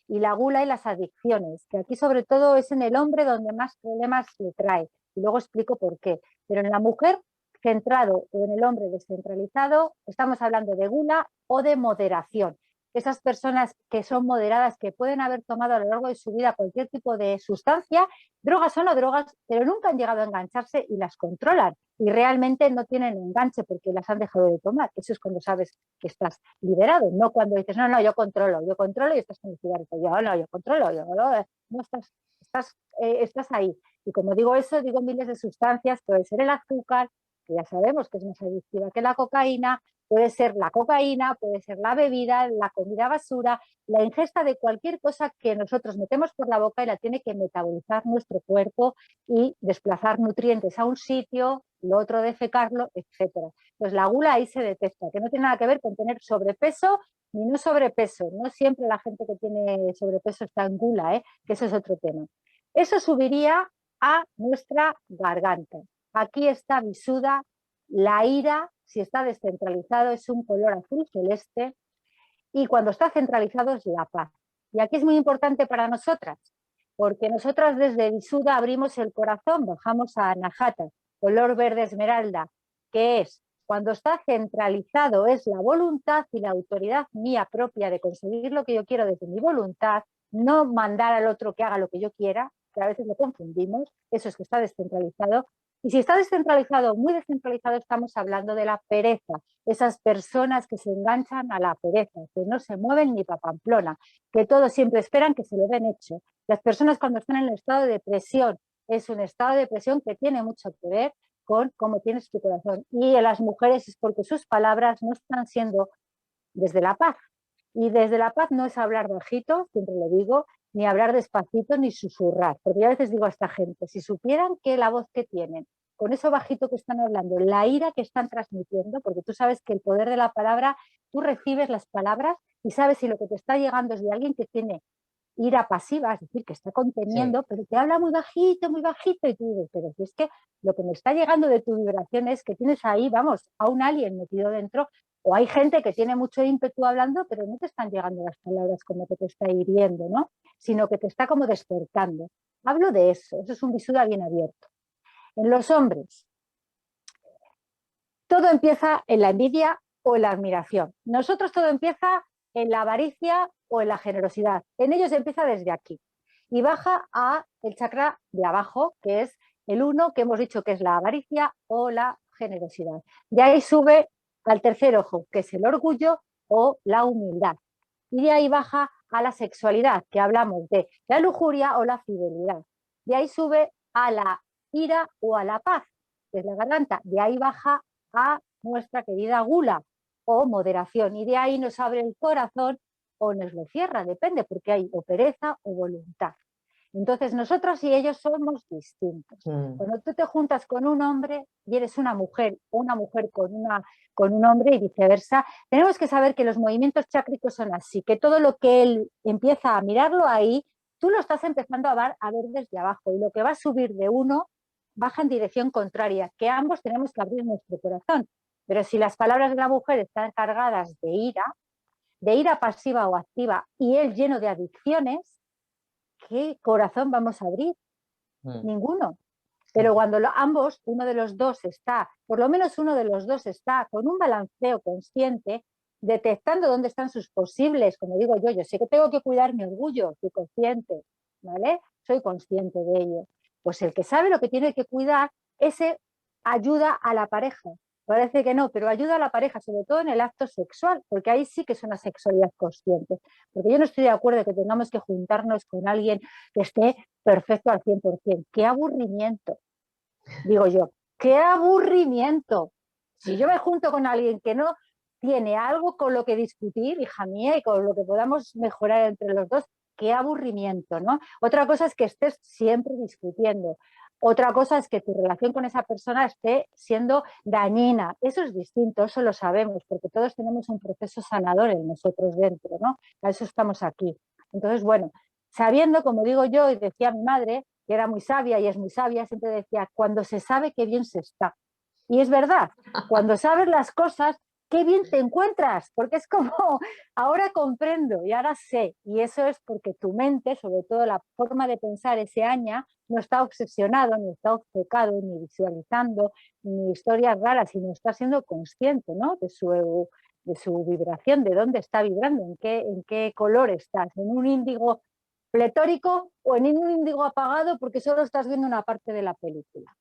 y las adicciones, que aquí sobre todo es en el hombre donde más problemas le trae. Y luego explico por qué. Pero en la mujer centrado o en el hombre descentralizado, estamos hablando de gula o de moderación. Esas personas que son moderadas, que pueden haber tomado a lo largo de su vida cualquier tipo de sustancia, drogas o no drogas, pero nunca han llegado a engancharse y las controlan. Y realmente no tienen enganche porque las han dejado de tomar. Eso es cuando sabes que estás liberado, no cuando dices, no, yo controlo y estás con el cigarrillo. Yo controlo, no estás ahí. Y como digo eso, digo miles de sustancias, puede ser el azúcar, que ya sabemos que es más adictiva que la cocaína, puede ser la cocaína, puede ser la bebida, la comida basura, la ingesta de cualquier cosa que nosotros metemos por la boca y la tiene que metabolizar nuestro cuerpo y desplazar nutrientes a un sitio, lo otro defecarlo, etcétera. Pues la gula ahí se detecta, que no tiene nada que ver con tener sobrepeso ni no sobrepeso. No siempre la gente que tiene sobrepeso está en gula, que eso es otro tema. Eso subiría a nuestra garganta. Aquí está visuda, la ira, si está descentralizado, es un color azul celeste y cuando está centralizado es la paz. Y aquí es muy importante para nosotras, porque nosotras desde visuda abrimos el corazón, bajamos a anahata, color verde esmeralda, que es cuando está centralizado es la voluntad y la autoridad mía propia de conseguir lo que yo quiero desde mi voluntad, no mandar al otro que haga lo que yo quiera, que a veces lo confundimos, eso es que está descentralizado. Y si está descentralizado, muy descentralizado, estamos hablando de la pereza, esas personas que se enganchan a la pereza, que no se mueven ni pa' Pamplona, que todos siempre esperan que se lo den hecho. Las personas cuando están en el estado de depresión, es un estado de depresión que tiene mucho que ver con cómo tienes tu corazón. Y en las mujeres es porque sus palabras no están siendo desde la paz. Y desde la paz no es hablar bajito, siempre lo digo, ni hablar despacito, ni susurrar. Porque yo a veces digo a esta gente, si supieran que la voz que tienen, con eso bajito que están hablando, la ira que están transmitiendo, porque tú sabes que el poder de la palabra, tú recibes las palabras y sabes si lo que te está llegando es de alguien que tiene ira pasiva, es decir, que está conteniendo, pero te habla muy bajito, y tú dices, pero si es que lo que me está llegando de tu vibración es que tienes ahí, vamos, a un alien metido dentro, o hay gente que tiene mucho ímpetu hablando, pero no te están llegando las palabras como que te está hiriendo, ¿no? Sino que te está como despertando. Hablo de eso es un visuda bien abierto. En los hombres, todo empieza en la envidia o en la admiración. Nosotros todo empieza en la avaricia o en la generosidad. En ellos empieza desde aquí y baja a el chakra de abajo, que es el 1, que hemos dicho que es la avaricia o la generosidad. De ahí sube al tercer ojo, que es el orgullo o la humildad. Y de ahí baja a la sexualidad, que hablamos de la lujuria o la fidelidad. De ahí sube a la ira o a la paz, que es la garganta. De ahí baja a nuestra querida gula o moderación. Y de ahí nos abre el corazón o nos lo cierra, depende, porque hay o pereza o voluntad. Entonces nosotros y ellos somos distintos. Cuando tú te juntas con un hombre y eres una mujer, o una mujer con un hombre y viceversa, tenemos que saber que los movimientos chácricos son así, que todo lo que él empieza a mirarlo ahí, tú lo estás empezando a ver desde abajo y lo que va a subir de uno baja en dirección contraria, que ambos tenemos que abrir nuestro corazón. Pero si las palabras de la mujer están cargadas de ira pasiva o activa, y él lleno de adicciones, ¿qué corazón vamos a abrir? Ninguno. Pero cuando ambos, uno de los dos está, por lo menos uno de los dos está con un balanceo consciente, detectando dónde están sus posibles, como digo yo sé que tengo que cuidar mi orgullo, soy consciente, ¿vale? Soy consciente de ello. Pues el que sabe lo que tiene que cuidar, ese ayuda a la pareja. Parece que no, pero ayuda a la pareja, sobre todo en el acto sexual, porque ahí sí que es una sexualidad consciente. Porque yo no estoy de acuerdo que tengamos que juntarnos con alguien que esté perfecto al 100%. ¡Qué aburrimiento! Digo yo, ¡qué aburrimiento! Si yo me junto con alguien que no tiene algo con lo que discutir, hija mía, y con lo que podamos mejorar entre los dos, qué aburrimiento, ¿no? Otra cosa es que estés siempre discutiendo. Otra cosa es que tu relación con esa persona esté siendo dañina. Eso es distinto, eso lo sabemos, porque todos tenemos un proceso sanador en nosotros dentro, ¿no? A eso estamos aquí. Entonces, bueno, sabiendo, como digo yo, y decía mi madre, que era muy sabia y es muy sabia, siempre decía, cuando se sabe qué bien se está. Y es verdad, cuando sabes las cosas, qué bien te encuentras, porque es como, ahora comprendo y ahora sé, y eso es porque tu mente, sobre todo la forma de pensar ese año, no está obsesionado, ni está obcecado, ni visualizando, ni historias raras, sino está siendo consciente, ¿no? De su vibración, de dónde está vibrando, en qué color estás, en un índigo pletórico o en un índigo apagado porque solo estás viendo una parte de la película.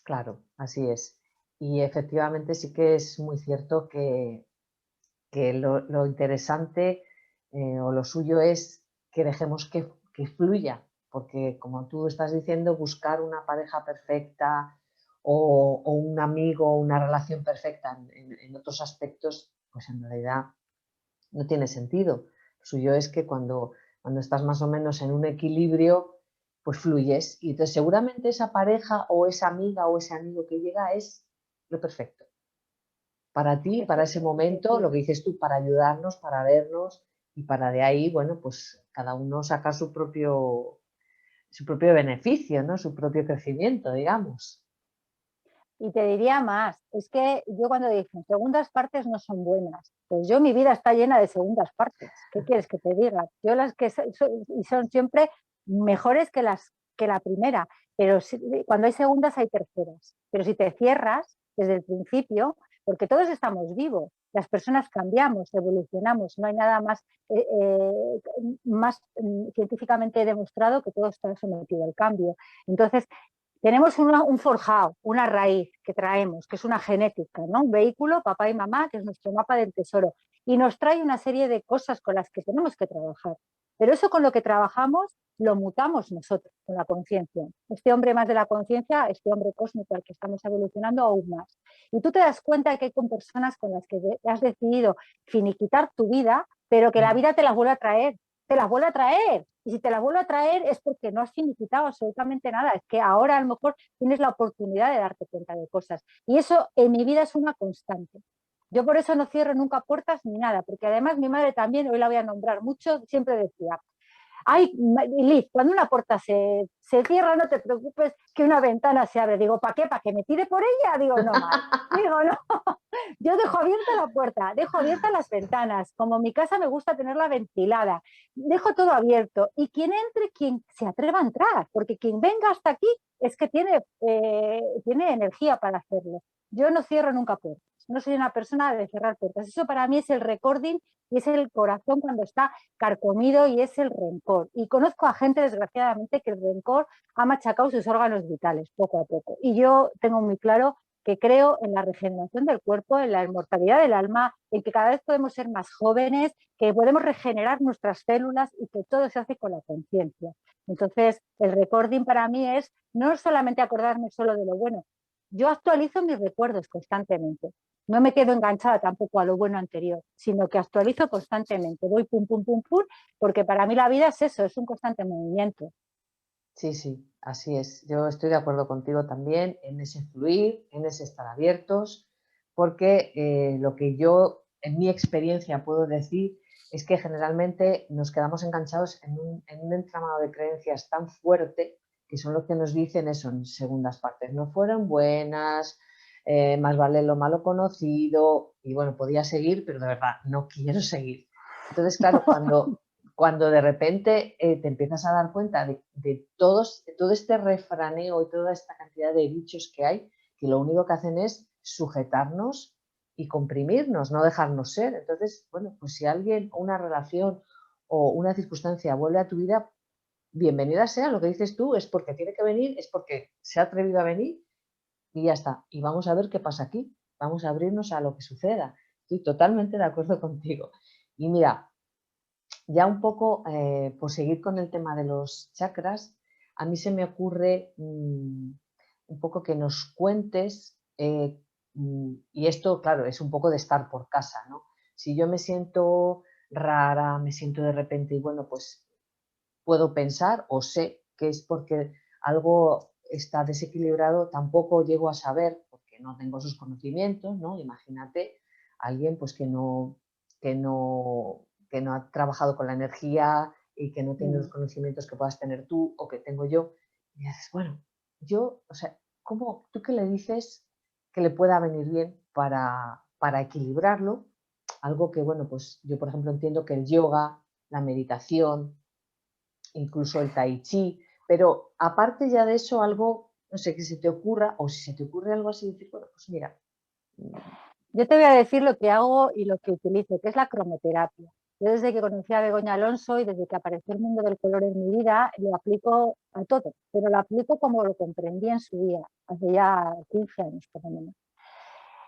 Claro, así es. Y efectivamente sí que es muy cierto que lo interesante o lo suyo es que dejemos que fluya, porque como tú estás diciendo, buscar una pareja perfecta o un amigo o una relación perfecta en otros aspectos, pues en realidad no tiene sentido. Lo suyo es que cuando estás más o menos en un equilibrio, pues fluyes. Y entonces seguramente esa pareja o esa amiga o ese amigo que llega es lo perfecto para ti, para ese momento, lo que dices tú, para ayudarnos, para vernos y para de ahí, bueno, pues cada uno saca su propio beneficio, ¿no? Su propio crecimiento, digamos. Y te diría más, es que yo cuando dicen segundas partes no son buenas, pues yo mi vida está llena de segundas partes. ¿Qué quieres que te diga? Yo las que y son siempre mejores que la primera, pero cuando hay segundas hay terceras. Pero si te cierras desde el principio, porque todos estamos vivos, las personas cambiamos, evolucionamos, no hay nada más científicamente demostrado que todo está sometido al cambio. Entonces, tenemos un forjado, una raíz que traemos, que es una genética, ¿no? Un vehículo, papá y mamá, que es nuestro mapa del tesoro, y nos trae una serie de cosas con las que tenemos que trabajar. Pero eso con lo que trabajamos lo mutamos nosotros, con la conciencia. Este hombre más de la conciencia, este hombre cósmico al que estamos evolucionando aún más. Y tú te das cuenta que hay con personas con las que has decidido finiquitar tu vida, pero que la vida te las vuelve a traer, te las vuelve a traer. Y si te las vuelve a traer es porque no has finiquitado absolutamente nada. Es que ahora a lo mejor tienes la oportunidad de darte cuenta de cosas. Y eso en mi vida es una constante. Yo por eso no cierro nunca puertas ni nada, porque además mi madre también, hoy la voy a nombrar mucho, siempre decía, ay, Liz, cuando una puerta se cierra, no te preocupes que una ventana se abre. Digo, ¿para qué? ¿Para que me tire por ella? Digo, no más. Digo, no. Yo dejo abierta la puerta, dejo abiertas las ventanas. Como en mi casa me gusta tenerla ventilada. Dejo todo abierto. Y quien entre, quien se atreva a entrar, porque quien venga hasta aquí es que tiene energía para hacerlo. Yo no cierro nunca puertas. No soy una persona de cerrar puertas. Eso para mí es el recording y es el corazón cuando está carcomido y es el rencor. Y conozco a gente, desgraciadamente, que el rencor ha machacado sus órganos vitales poco a poco. Y yo tengo muy claro que creo en la regeneración del cuerpo, en la inmortalidad del alma, en que cada vez podemos ser más jóvenes, que podemos regenerar nuestras células y que todo se hace con la conciencia. Entonces, el recording para mí es no solamente acordarme solo de lo bueno, yo actualizo mis recuerdos constantemente. No me quedo enganchada tampoco a lo bueno anterior, sino que actualizo constantemente. Voy pum, pum, pum, pum, porque para mí la vida es eso, es un constante movimiento. Sí, sí, así es. Yo estoy de acuerdo contigo también en ese fluir, en ese estar abiertos, porque lo que yo en mi experiencia puedo decir es que generalmente nos quedamos enganchados en un entramado de creencias tan fuerte que son lo que nos dicen eso en segundas partes. No fueron buenas, más vale lo malo conocido, y bueno, podía seguir, pero de verdad no quiero seguir. Entonces, claro, cuando de repente te empiezas a dar cuenta de todo este refraneo y toda esta cantidad de bichos que hay, que lo único que hacen es sujetarnos y comprimirnos, no dejarnos ser. Entonces, bueno, pues si alguien, una relación o una circunstancia vuelve a tu vida, bienvenida sea, lo que dices tú, es porque tiene que venir, es porque se ha atrevido a venir y ya está. Y vamos a ver qué pasa aquí, vamos a abrirnos a lo que suceda. Estoy totalmente de acuerdo contigo. Y mira, ya un poco, por seguir con el tema de los chakras, a mí se me ocurre un poco que nos cuentes, y esto, claro, es un poco de estar por casa, ¿no? Si yo me siento rara, me siento de repente y bueno, pues puedo pensar o sé que es porque algo está desequilibrado, tampoco llego a saber porque no tengo esos conocimientos, ¿no? Imagínate alguien pues que no, que no ha trabajado con la energía y que no tiene los conocimientos que puedas tener tú o que tengo yo. Y dices, bueno, yo, o sea, ¿cómo, tú qué le dices que le pueda venir bien para equilibrarlo, algo que, bueno, pues yo, por ejemplo, entiendo que el yoga, la meditación, incluso el tai chi, pero aparte ya de eso, algo, no sé, que se te ocurra, o si se te ocurre algo así, decir, bueno, pues mira. Yo te voy a decir lo que hago y lo que utilizo, que es la cromoterapia. Yo desde que conocí a Begoña Alonso y desde que apareció el mundo del color en mi vida, lo aplico a todo, pero lo aplico como lo comprendí en su día, hace ya 15 años por lo menos.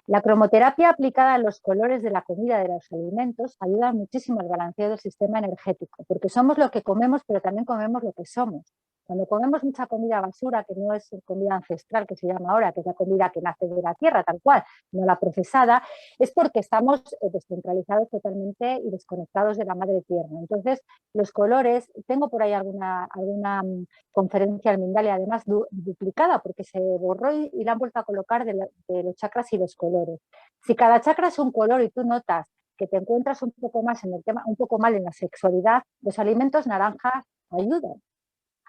La cromoterapia aplicada a los colores de la comida de los alimentos ayuda muchísimo al balanceo del sistema energético, porque somos lo que comemos, pero también comemos lo que somos. Cuando comemos mucha comida basura, que no es comida ancestral, que se llama ahora, que es la comida que nace de la tierra, tal cual, no la procesada, es porque estamos descentralizados totalmente y desconectados de la madre tierra. Entonces, los colores, tengo por ahí alguna conferencia al Mindalia, además duplicada, porque se borró y la han vuelto a colocar de los chakras y los colores. Si cada chakra es un color y tú notas que te encuentras un poco más en el tema, un poco mal en la sexualidad, los alimentos naranjas ayudan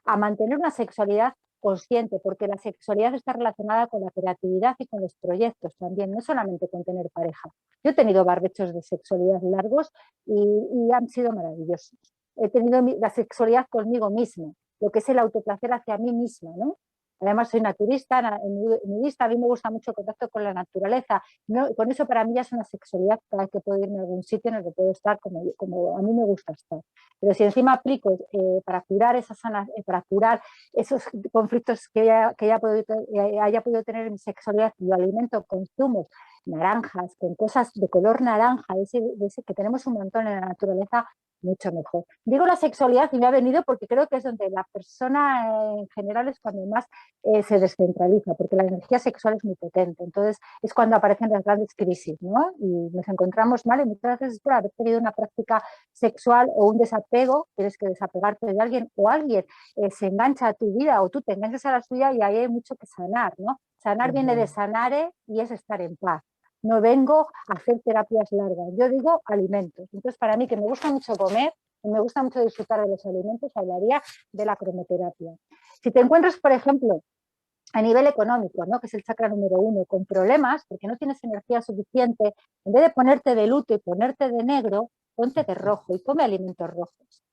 a mantener una sexualidad consciente, porque la sexualidad está relacionada con la creatividad y con los proyectos también, no solamente con tener pareja. Yo he tenido barbechos de sexualidad largos y han sido maravillosos. He tenido la sexualidad conmigo misma, lo que es el autoplacer hacia mí misma, ¿no? Además soy naturista, nudista, a mí me gusta mucho el contacto con la naturaleza, ¿no? Con eso para mí ya es una sexualidad cada vez que puedo irme a algún sitio en el que puedo estar como a mí me gusta estar. Pero si encima aplico para curar para curar esos conflictos que haya podido tener mi sexualidad y lo alimento con zumos, naranjas, con cosas de color naranja, de ese que tenemos un montón en la naturaleza, mucho mejor. Digo la sexualidad y me ha venido porque creo que es donde la persona en general es cuando más se descentraliza, porque la energía sexual es muy potente. Entonces es cuando aparecen las grandes crisis, ¿no? Y nos encontramos mal y muchas veces es por haber tenido una práctica sexual o un desapego, tienes que desapegarte de alguien o alguien se engancha a tu vida o tú te enganchas a la suya y ahí hay mucho que sanar, ¿no? Sanar viene de sanare y es estar en paz. No vengo a hacer terapias largas, yo digo alimentos. Entonces, para mí, que me gusta mucho comer, y me gusta mucho disfrutar de los alimentos, hablaría de la cromoterapia. Si te encuentras, por ejemplo, a nivel económico, ¿no? Que es el chakra número 1, con problemas, porque no tienes energía suficiente, en vez de ponerte de luto y ponerte de negro, ponte de rojo y come alimentos rojos.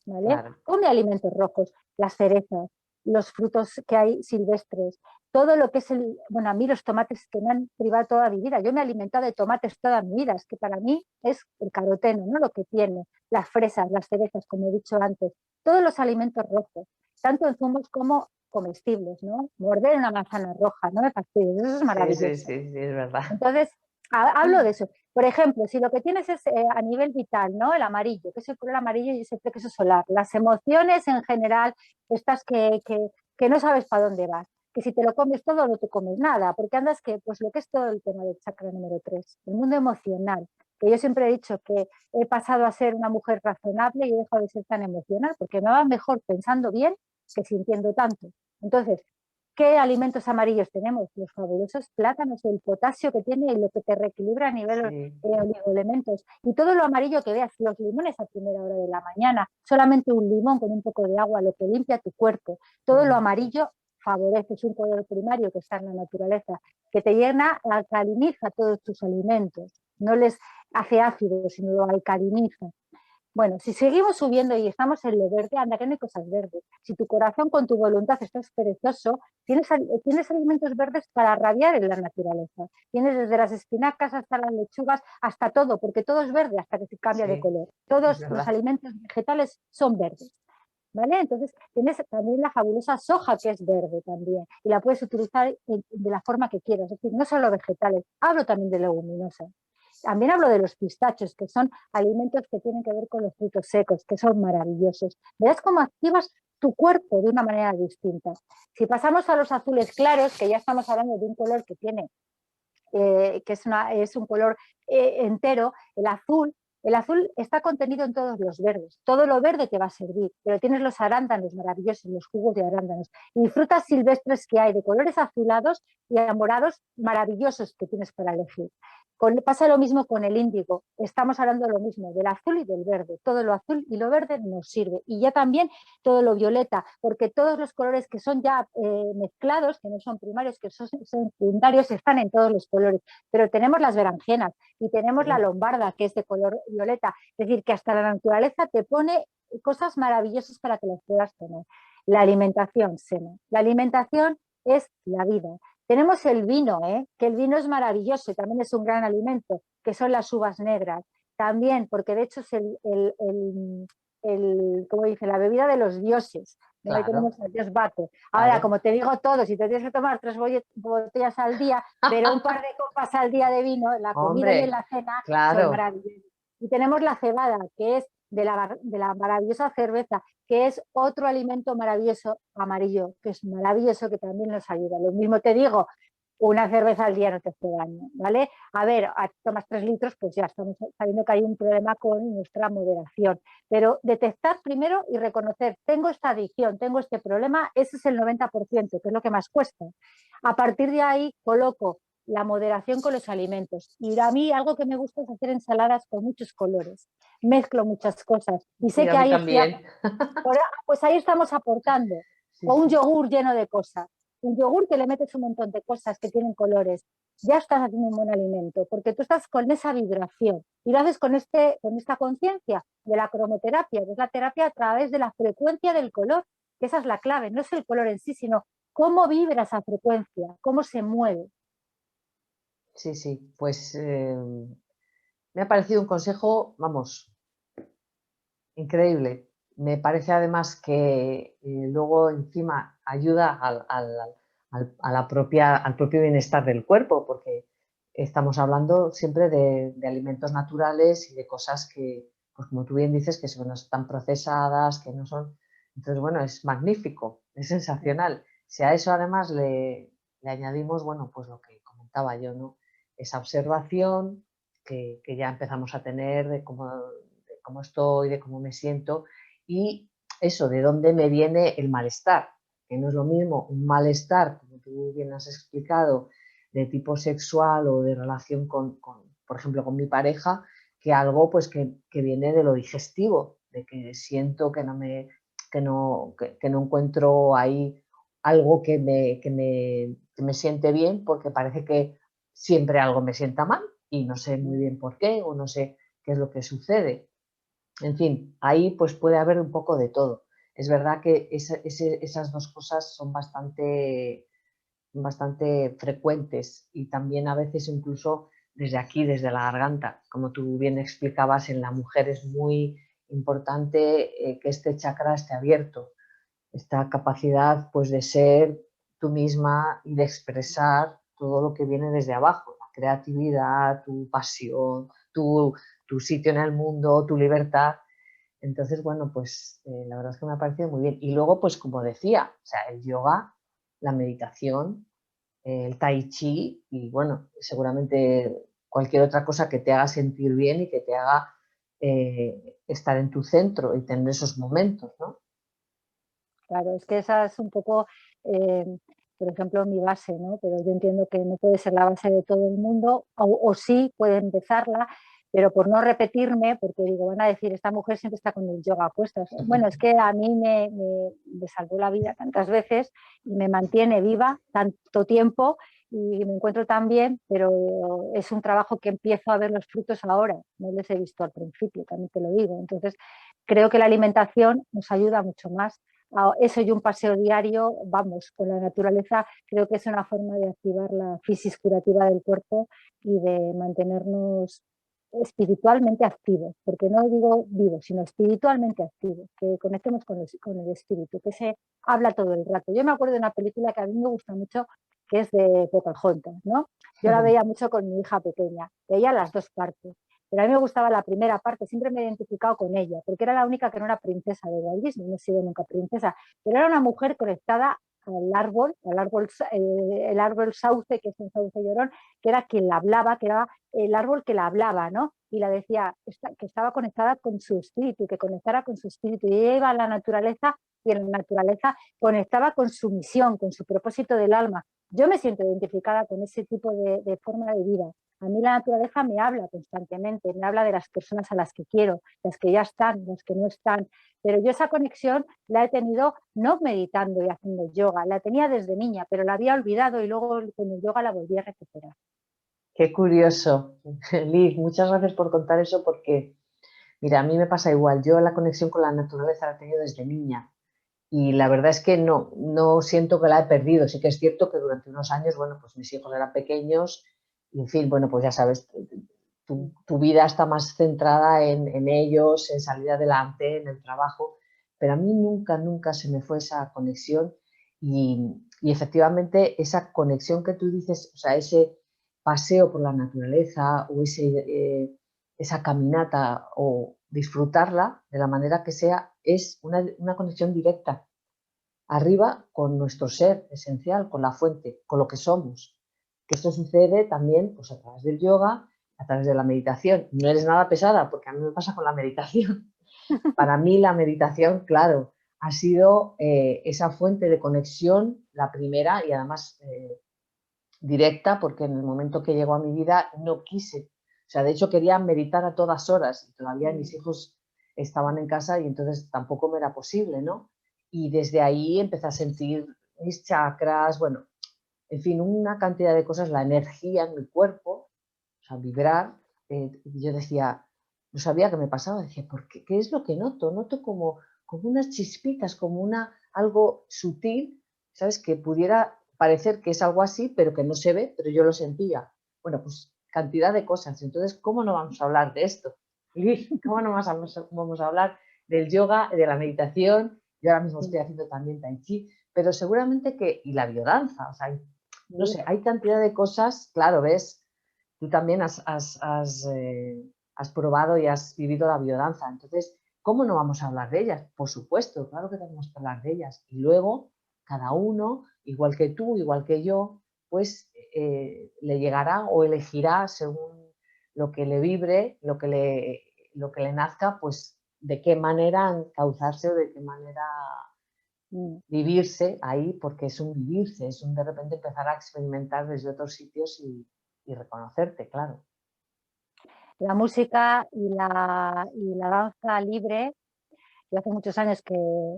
¿Vale? Claro. Come alimentos rojos, las cerezas, los frutos que hay silvestres, todo lo que es bueno, a mí los tomates que me han privado toda mi vida, yo me he alimentado de tomates toda mi vida, es que para mí es el caroteno, ¿no? Lo que tiene, las fresas, las cerezas, como he dicho antes, todos los alimentos rojos, tanto en zumos como comestibles, ¿no? Morder una manzana roja, no me fastidies, eso es maravilloso. Sí, es verdad. Entonces, hablo de eso. Por ejemplo, si lo que tienes es a nivel vital, ¿no? El amarillo, que es el color amarillo y es el plexo solar. Las emociones en general, estas que no sabes para dónde vas. Que si te lo comes todo no te comes nada, porque andas que, pues lo que es todo el tema del chakra número 3, el mundo emocional. Que yo siempre he dicho que he pasado a ser una mujer razonable y he dejado de ser tan emocional, porque me va mejor pensando bien que sintiendo tanto. Entonces, ¿qué alimentos amarillos tenemos? Los fabulosos plátanos, el potasio que tiene y lo que te reequilibra a nivel oligoelementos. Y todo lo amarillo que veas, los limones a primera hora de la mañana, solamente un limón con un poco de agua, lo que limpia tu cuerpo. Todo lo amarillo favorece, es un color primario que está en la naturaleza, que te llena, alcaliniza todos tus alimentos. No les hace ácido, sino lo alcaliniza. Bueno, si seguimos subiendo y estamos en lo verde, anda que no hay cosas verdes. Si tu corazón con tu voluntad estás perezoso, tienes alimentos verdes para rabiar en la naturaleza. Tienes desde las espinacas hasta las lechugas, hasta todo, porque todo es verde hasta que se cambia de color. Todos los alimentos vegetales son verdes. ¿Vale? Entonces tienes también la fabulosa soja que es verde también y la puedes utilizar de la forma que quieras. Es decir, no solo vegetales, hablo también de leguminosas. También hablo de los pistachos, que son alimentos que tienen que ver con los frutos secos, que son maravillosos. Verás cómo activas tu cuerpo de una manera distinta. Si pasamos a los azules claros, que ya estamos hablando de un color que tiene, que es un color entero, el azul está contenido en todos los verdes. Todo lo verde te va a servir, pero tienes los arándanos maravillosos, los jugos de arándanos y frutas silvestres que hay de colores azulados y morados maravillosos que tienes para elegir. Pasa lo mismo con el índigo, estamos hablando de lo mismo, del azul y del verde, todo lo azul y lo verde nos sirve, y ya también todo lo violeta, porque todos los colores que son ya mezclados, que no son primarios, que son secundarios, están en todos los colores, pero tenemos las berenjenas y tenemos la lombarda, que es de color violeta, es decir, que hasta la naturaleza te pone cosas maravillosas para que las puedas tener. La alimentación, Sena, la alimentación es la vida. Tenemos el vino, que el vino es maravilloso y también es un gran alimento, que son las uvas negras. También, porque de hecho es como dice, la bebida de los dioses. Ahí Claro, tenemos al dios Baco. Ahora, claro. como te digo todo, si te tienes que tomar 3 botellas al día, pero un par de copas al día de vino, en la comida y en Hombre, la cena, son claro. maravillosas. Y tenemos la cebada, que es de la maravillosa cerveza, que es otro alimento maravilloso amarillo, que es maravilloso, que también nos ayuda. Lo mismo te digo, una cerveza al día no te hace daño, ¿vale? A ver, tomas 3 litros, pues ya estamos sabiendo que hay un problema con nuestra moderación. Pero detectar primero y reconocer, tengo esta adicción, tengo este problema, ese es el 90%, que es lo que más cuesta. A partir de ahí coloco la moderación con los alimentos. Y a mí algo que me gusta es hacer ensaladas con muchos colores. Mezclo muchas cosas y Sí, sé a que mí ahí estoy, también. pues ahí estamos aportando. Sí, O un sí. yogur lleno de cosas. Un yogur que le metes un montón de cosas que tienen colores. Ya estás haciendo un buen alimento, porque tú estás con esa vibración y lo haces con esta conciencia de la cromoterapia, que es la terapia a través de la frecuencia del color, que esa es la clave, no es el color en sí, sino cómo vibra esa frecuencia, cómo se mueve. Sí, sí. Pues me ha parecido un consejo, vamos, increíble. Me parece además que luego encima ayuda al propio bienestar del cuerpo, porque estamos hablando siempre de alimentos naturales y de cosas que, pues como tú bien dices, que no están procesadas, que no son... Entonces, bueno, es magnífico, es sensacional. Si a eso además le añadimos, bueno, pues lo que comentaba yo, ¿no? Esa observación que ya empezamos a tener de cómo estoy, de cómo me siento y eso, de dónde me viene el malestar, que no es lo mismo un malestar, como tú bien has explicado, de tipo sexual o de relación por ejemplo, con mi pareja, que algo pues que viene de lo digestivo, de que siento que no encuentro ahí algo que me siente bien porque parece que siempre algo me sienta mal y no sé muy bien por qué o no sé qué es lo que sucede. En fin, ahí pues puede haber un poco de todo. Es verdad que esas dos cosas son bastante frecuentes y también a veces incluso desde aquí, desde la garganta. Como tú bien explicabas, en la mujer es muy importante que este chakra esté abierto, esta capacidad pues de ser tú misma y de expresar todo lo que viene desde abajo, la creatividad, tu pasión, tu sitio en el mundo, tu libertad. Entonces, bueno, pues la verdad es que me ha parecido muy bien. Y luego, pues como decía, o sea, el yoga, la meditación, el tai chi y bueno, seguramente cualquier otra cosa que te haga sentir bien y que te haga estar en tu centro y tener esos momentos, ¿no? Claro, es que esa es un poco, eh, por ejemplo, mi base, ¿no? Pero yo entiendo que no puede ser la base de todo el mundo, o sí puede empezarla, pero por no repetirme, porque digo, van a decir, esta mujer siempre está con el yoga a cuestas. Bueno, es que a mí me salvó la vida tantas veces y me mantiene viva tanto tiempo y me encuentro tan bien, pero es un trabajo que empiezo a ver los frutos ahora, no les he visto al principio, también te lo digo. Entonces, creo que la alimentación nos ayuda mucho más. Eso y un paseo diario, vamos, con la naturaleza, creo que es una forma de activar la fisis curativa del cuerpo y de mantenernos espiritualmente activos, porque no digo vivos, sino espiritualmente activos, que conectemos con el espíritu, que se habla todo el rato. Yo me acuerdo de una película que a mí me gusta mucho, que es de Pocahontas, ¿no? Yo la veía mucho con mi hija pequeña, veía las dos partes. Pero a mí me gustaba la primera parte, siempre me he identificado con ella, porque era la única que no era princesa de Walt Disney, no he sido nunca princesa, pero era una mujer conectada el árbol sauce, que es un sauce llorón, que era quien la hablaba, que era el árbol que la hablaba, ¿no? Y la decía que estaba conectada con su espíritu, que conectara con su espíritu. Y ella iba a la naturaleza y en la naturaleza conectaba con su misión, con su propósito del alma, yo me siento identificada con ese tipo de forma de vida. A mí la naturaleza me habla constantemente, me habla de las personas a las que quiero, las que ya están, las que no están. Pero yo esa conexión la he tenido no meditando y haciendo yoga, la tenía desde niña, pero la había olvidado y luego con el yoga la volví a recuperar. Qué curioso. Liz, muchas gracias por contar eso porque, mira, a mí me pasa igual. Yo la conexión con la naturaleza la he tenido desde niña y la verdad es que no siento que la he perdido. Sí que es cierto que durante unos años, bueno, pues mis hijos eran pequeños y, en fin, bueno, pues ya sabes, tu vida está más centrada en ellos, en salir adelante, en el trabajo, pero a mí nunca se me fue esa conexión y efectivamente esa conexión que tú dices, o sea, ese paseo por la naturaleza o esa caminata o disfrutarla de la manera que sea, es una conexión directa arriba con nuestro ser esencial, con la fuente, con lo que somos. Que esto sucede también pues, a través del yoga, a través de la meditación. No eres nada pesada, porque a mí me pasa con la meditación. Para mí la meditación, claro, ha sido esa fuente de conexión, la primera y además directa, porque en el momento que llegó a mi vida no quise. O sea, de hecho quería meditar a todas horas y todavía mis hijos estaban en casa y entonces tampoco me era posible, ¿no? Y desde ahí empecé a sentir mis chakras, bueno, en fin, una cantidad de cosas, la energía en mi cuerpo, o sea, vibrar. Yo decía, no sabía qué me pasaba, decía, ¿qué es lo que noto? Noto como unas chispitas, como algo sutil, ¿sabes? Que pudiera parecer que es algo así, pero que no se ve, pero yo lo sentía. Bueno, pues cantidad de cosas. Entonces, ¿cómo no vamos a hablar de esto? ¿Cómo no vamos a hablar del yoga, de la meditación? Yo ahora mismo estoy haciendo también tai chi, pero seguramente y la biodanza, o sea, no sé, hay cantidad de cosas, claro, ves, tú también has probado y has vivido la biodanza, entonces, ¿cómo no vamos a hablar de ellas? Por supuesto, claro que tenemos que hablar de ellas. Y luego, cada uno, igual que tú, igual que yo, pues le llegará o elegirá según lo que le vibre, lo que le nazca, pues de qué manera encauzarse o de qué manera vivirse ahí, porque es un vivirse, es un de repente empezar a experimentar desde otros sitios y reconocerte, claro. La música y la danza libre. Yo hace muchos años que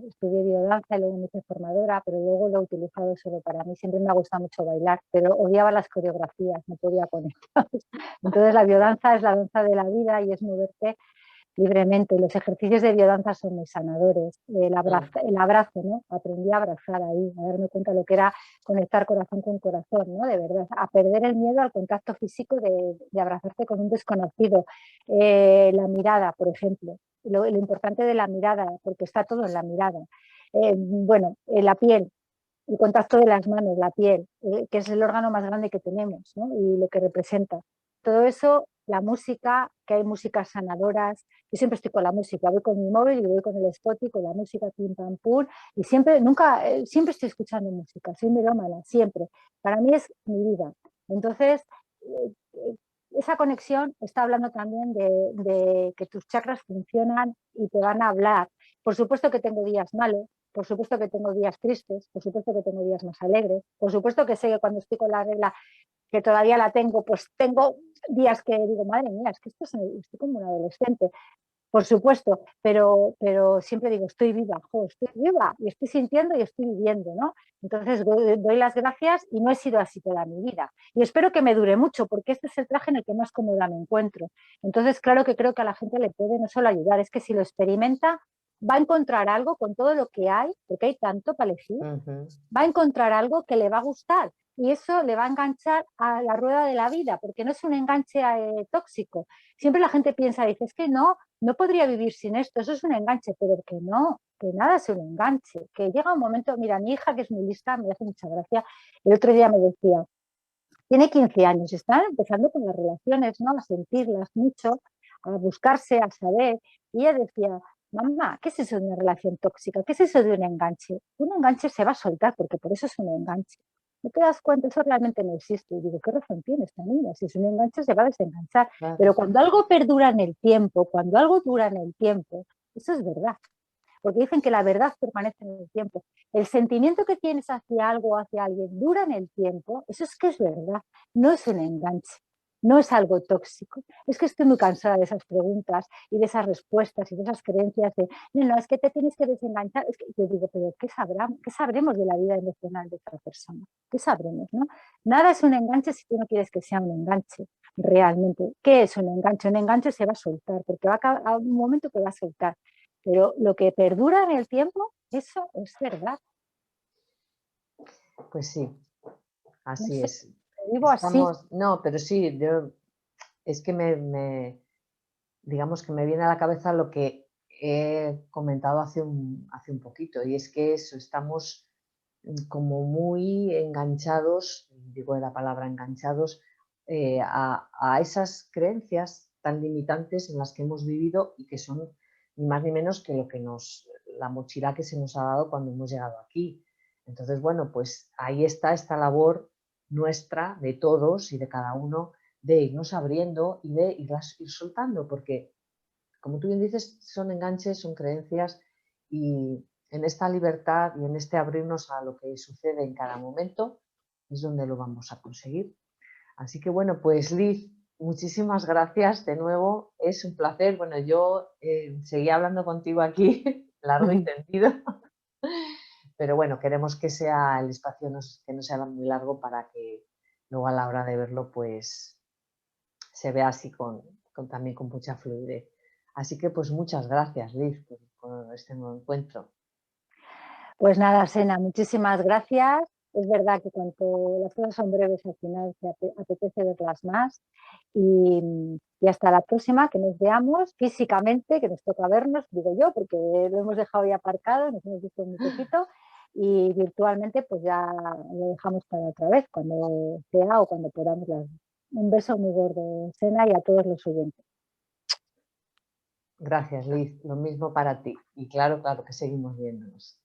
estudié biodanza y luego me hice formadora, pero luego lo he utilizado solo para mí. Siempre me ha gustado mucho bailar, pero odiaba las coreografías, no podía con ellas. Entonces la biodanza es la danza de la vida y es moverte libremente. Los ejercicios de biodanza son muy sanadores. El abrazo, ¿no? Aprendí a abrazar ahí, a darme cuenta de lo que era conectar corazón con corazón, ¿no? De verdad, a perder el miedo al contacto físico de abrazarte con un desconocido. La mirada, por ejemplo, lo importante de la mirada, porque está todo en la mirada. La piel, el contacto de las manos, la piel, que es el órgano más grande que tenemos, ¿no? Y lo que representa. Todo eso, la música, que hay músicas sanadoras. Yo siempre estoy con la música, voy con mi móvil y voy con el Spotify, con la música pim pam pum, y siempre estoy escuchando música, soy melómana, siempre. Para mí es mi vida. Entonces, esa conexión está hablando también de que tus chakras funcionan y te van a hablar. Por supuesto que tengo días malos, por supuesto que tengo días tristes, por supuesto que tengo días más alegres, por supuesto que sé que cuando estoy con la regla, que todavía la tengo, pues tengo días que digo, madre mía, es que estoy como un adolescente. Por supuesto, pero siempre digo, estoy viva y estoy sintiendo y estoy viviendo, ¿no? Entonces doy las gracias y no he sido así toda mi vida. Y espero que me dure mucho, porque este es el traje en el que más cómoda me encuentro. Entonces, claro que creo que a la gente le puede no solo ayudar, es que si lo experimenta, va a encontrar algo con todo lo que hay, porque hay tanto para elegir, va a encontrar algo que le va a gustar y eso le va a enganchar a la rueda de la vida, porque no es un enganche tóxico. Siempre la gente piensa, dice, es que no podría vivir sin esto, eso es un enganche, pero que no, que nada es un enganche, que llega un momento, mira, mi hija que es muy lista, me hace mucha gracia, el otro día me decía, tiene 15 años, está empezando con las relaciones, ¿no? A sentirlas mucho, a buscarse, a saber, y ella decía, mamá, ¿qué es eso de una relación tóxica? ¿Qué es eso de un enganche? Un enganche se va a soltar porque por eso es un enganche. ¿No te das cuenta? Eso realmente no existe. Y digo, ¿qué razón tiene esta niña? Si es un enganche se va a desenganchar. Claro. Pero cuando algo perdura en el tiempo, cuando algo dura en el tiempo, eso es verdad. porque dicen que la verdad permanece en el tiempo. El sentimiento que tienes hacia algo o hacia alguien dura en el tiempo, eso es que es verdad, no es un enganche, no es algo tóxico. Es que estoy muy cansada de esas preguntas y de esas respuestas y de esas creencias de, no, no, es que te tienes que desenganchar. Es que yo digo, pero qué sabremos de la vida emocional de otra persona? ¿Qué sabremos, no? Nada es un enganche si tú no quieres que sea un enganche, realmente. ¿Qué es un enganche? Un enganche se va a soltar, porque va a un momento que va a soltar. Pero lo que perdura en el tiempo, eso es verdad. Pues sí, No así sé, es. lo vivo así. No, pero sí, es que digamos que me viene a la cabeza lo que he comentado hace un poquito, y es que eso, estamos como muy enganchados, digo la palabra enganchados, a esas creencias tan limitantes en las que hemos vivido y que son ni más ni menos que la mochila que se nos ha dado cuando hemos llegado aquí. Entonces, bueno, pues ahí está esta labor nuestra, de todos y de cada uno, de irnos abriendo y de ir soltando, porque, como tú bien dices, son enganches, son creencias, y en esta libertad y en este abrirnos a lo que sucede en cada momento es donde lo vamos a conseguir. Así que bueno, pues Liz, muchísimas gracias de nuevo, es un placer. Bueno, yo seguía hablando contigo aquí largo y tendido, pero bueno, queremos que sea el espacio que no sea muy largo para que luego a la hora de verlo pues se vea así también con mucha fluidez. Así que pues muchas gracias, Liz, por este nuevo encuentro. Pues nada, Sena, muchísimas gracias. Es verdad que cuando las cosas son breves al final te apetece verlas más. Y hasta la próxima, que nos veamos físicamente, que nos toca vernos, digo yo, porque lo hemos dejado ya aparcado, nos hemos visto muy poquito, y virtualmente pues ya lo dejamos para otra vez, cuando sea o cuando podamos. Un beso muy gordo, Sena, y a todos los oyentes. Gracias, Liz. Lo mismo para ti. Y claro, claro que seguimos viéndonos.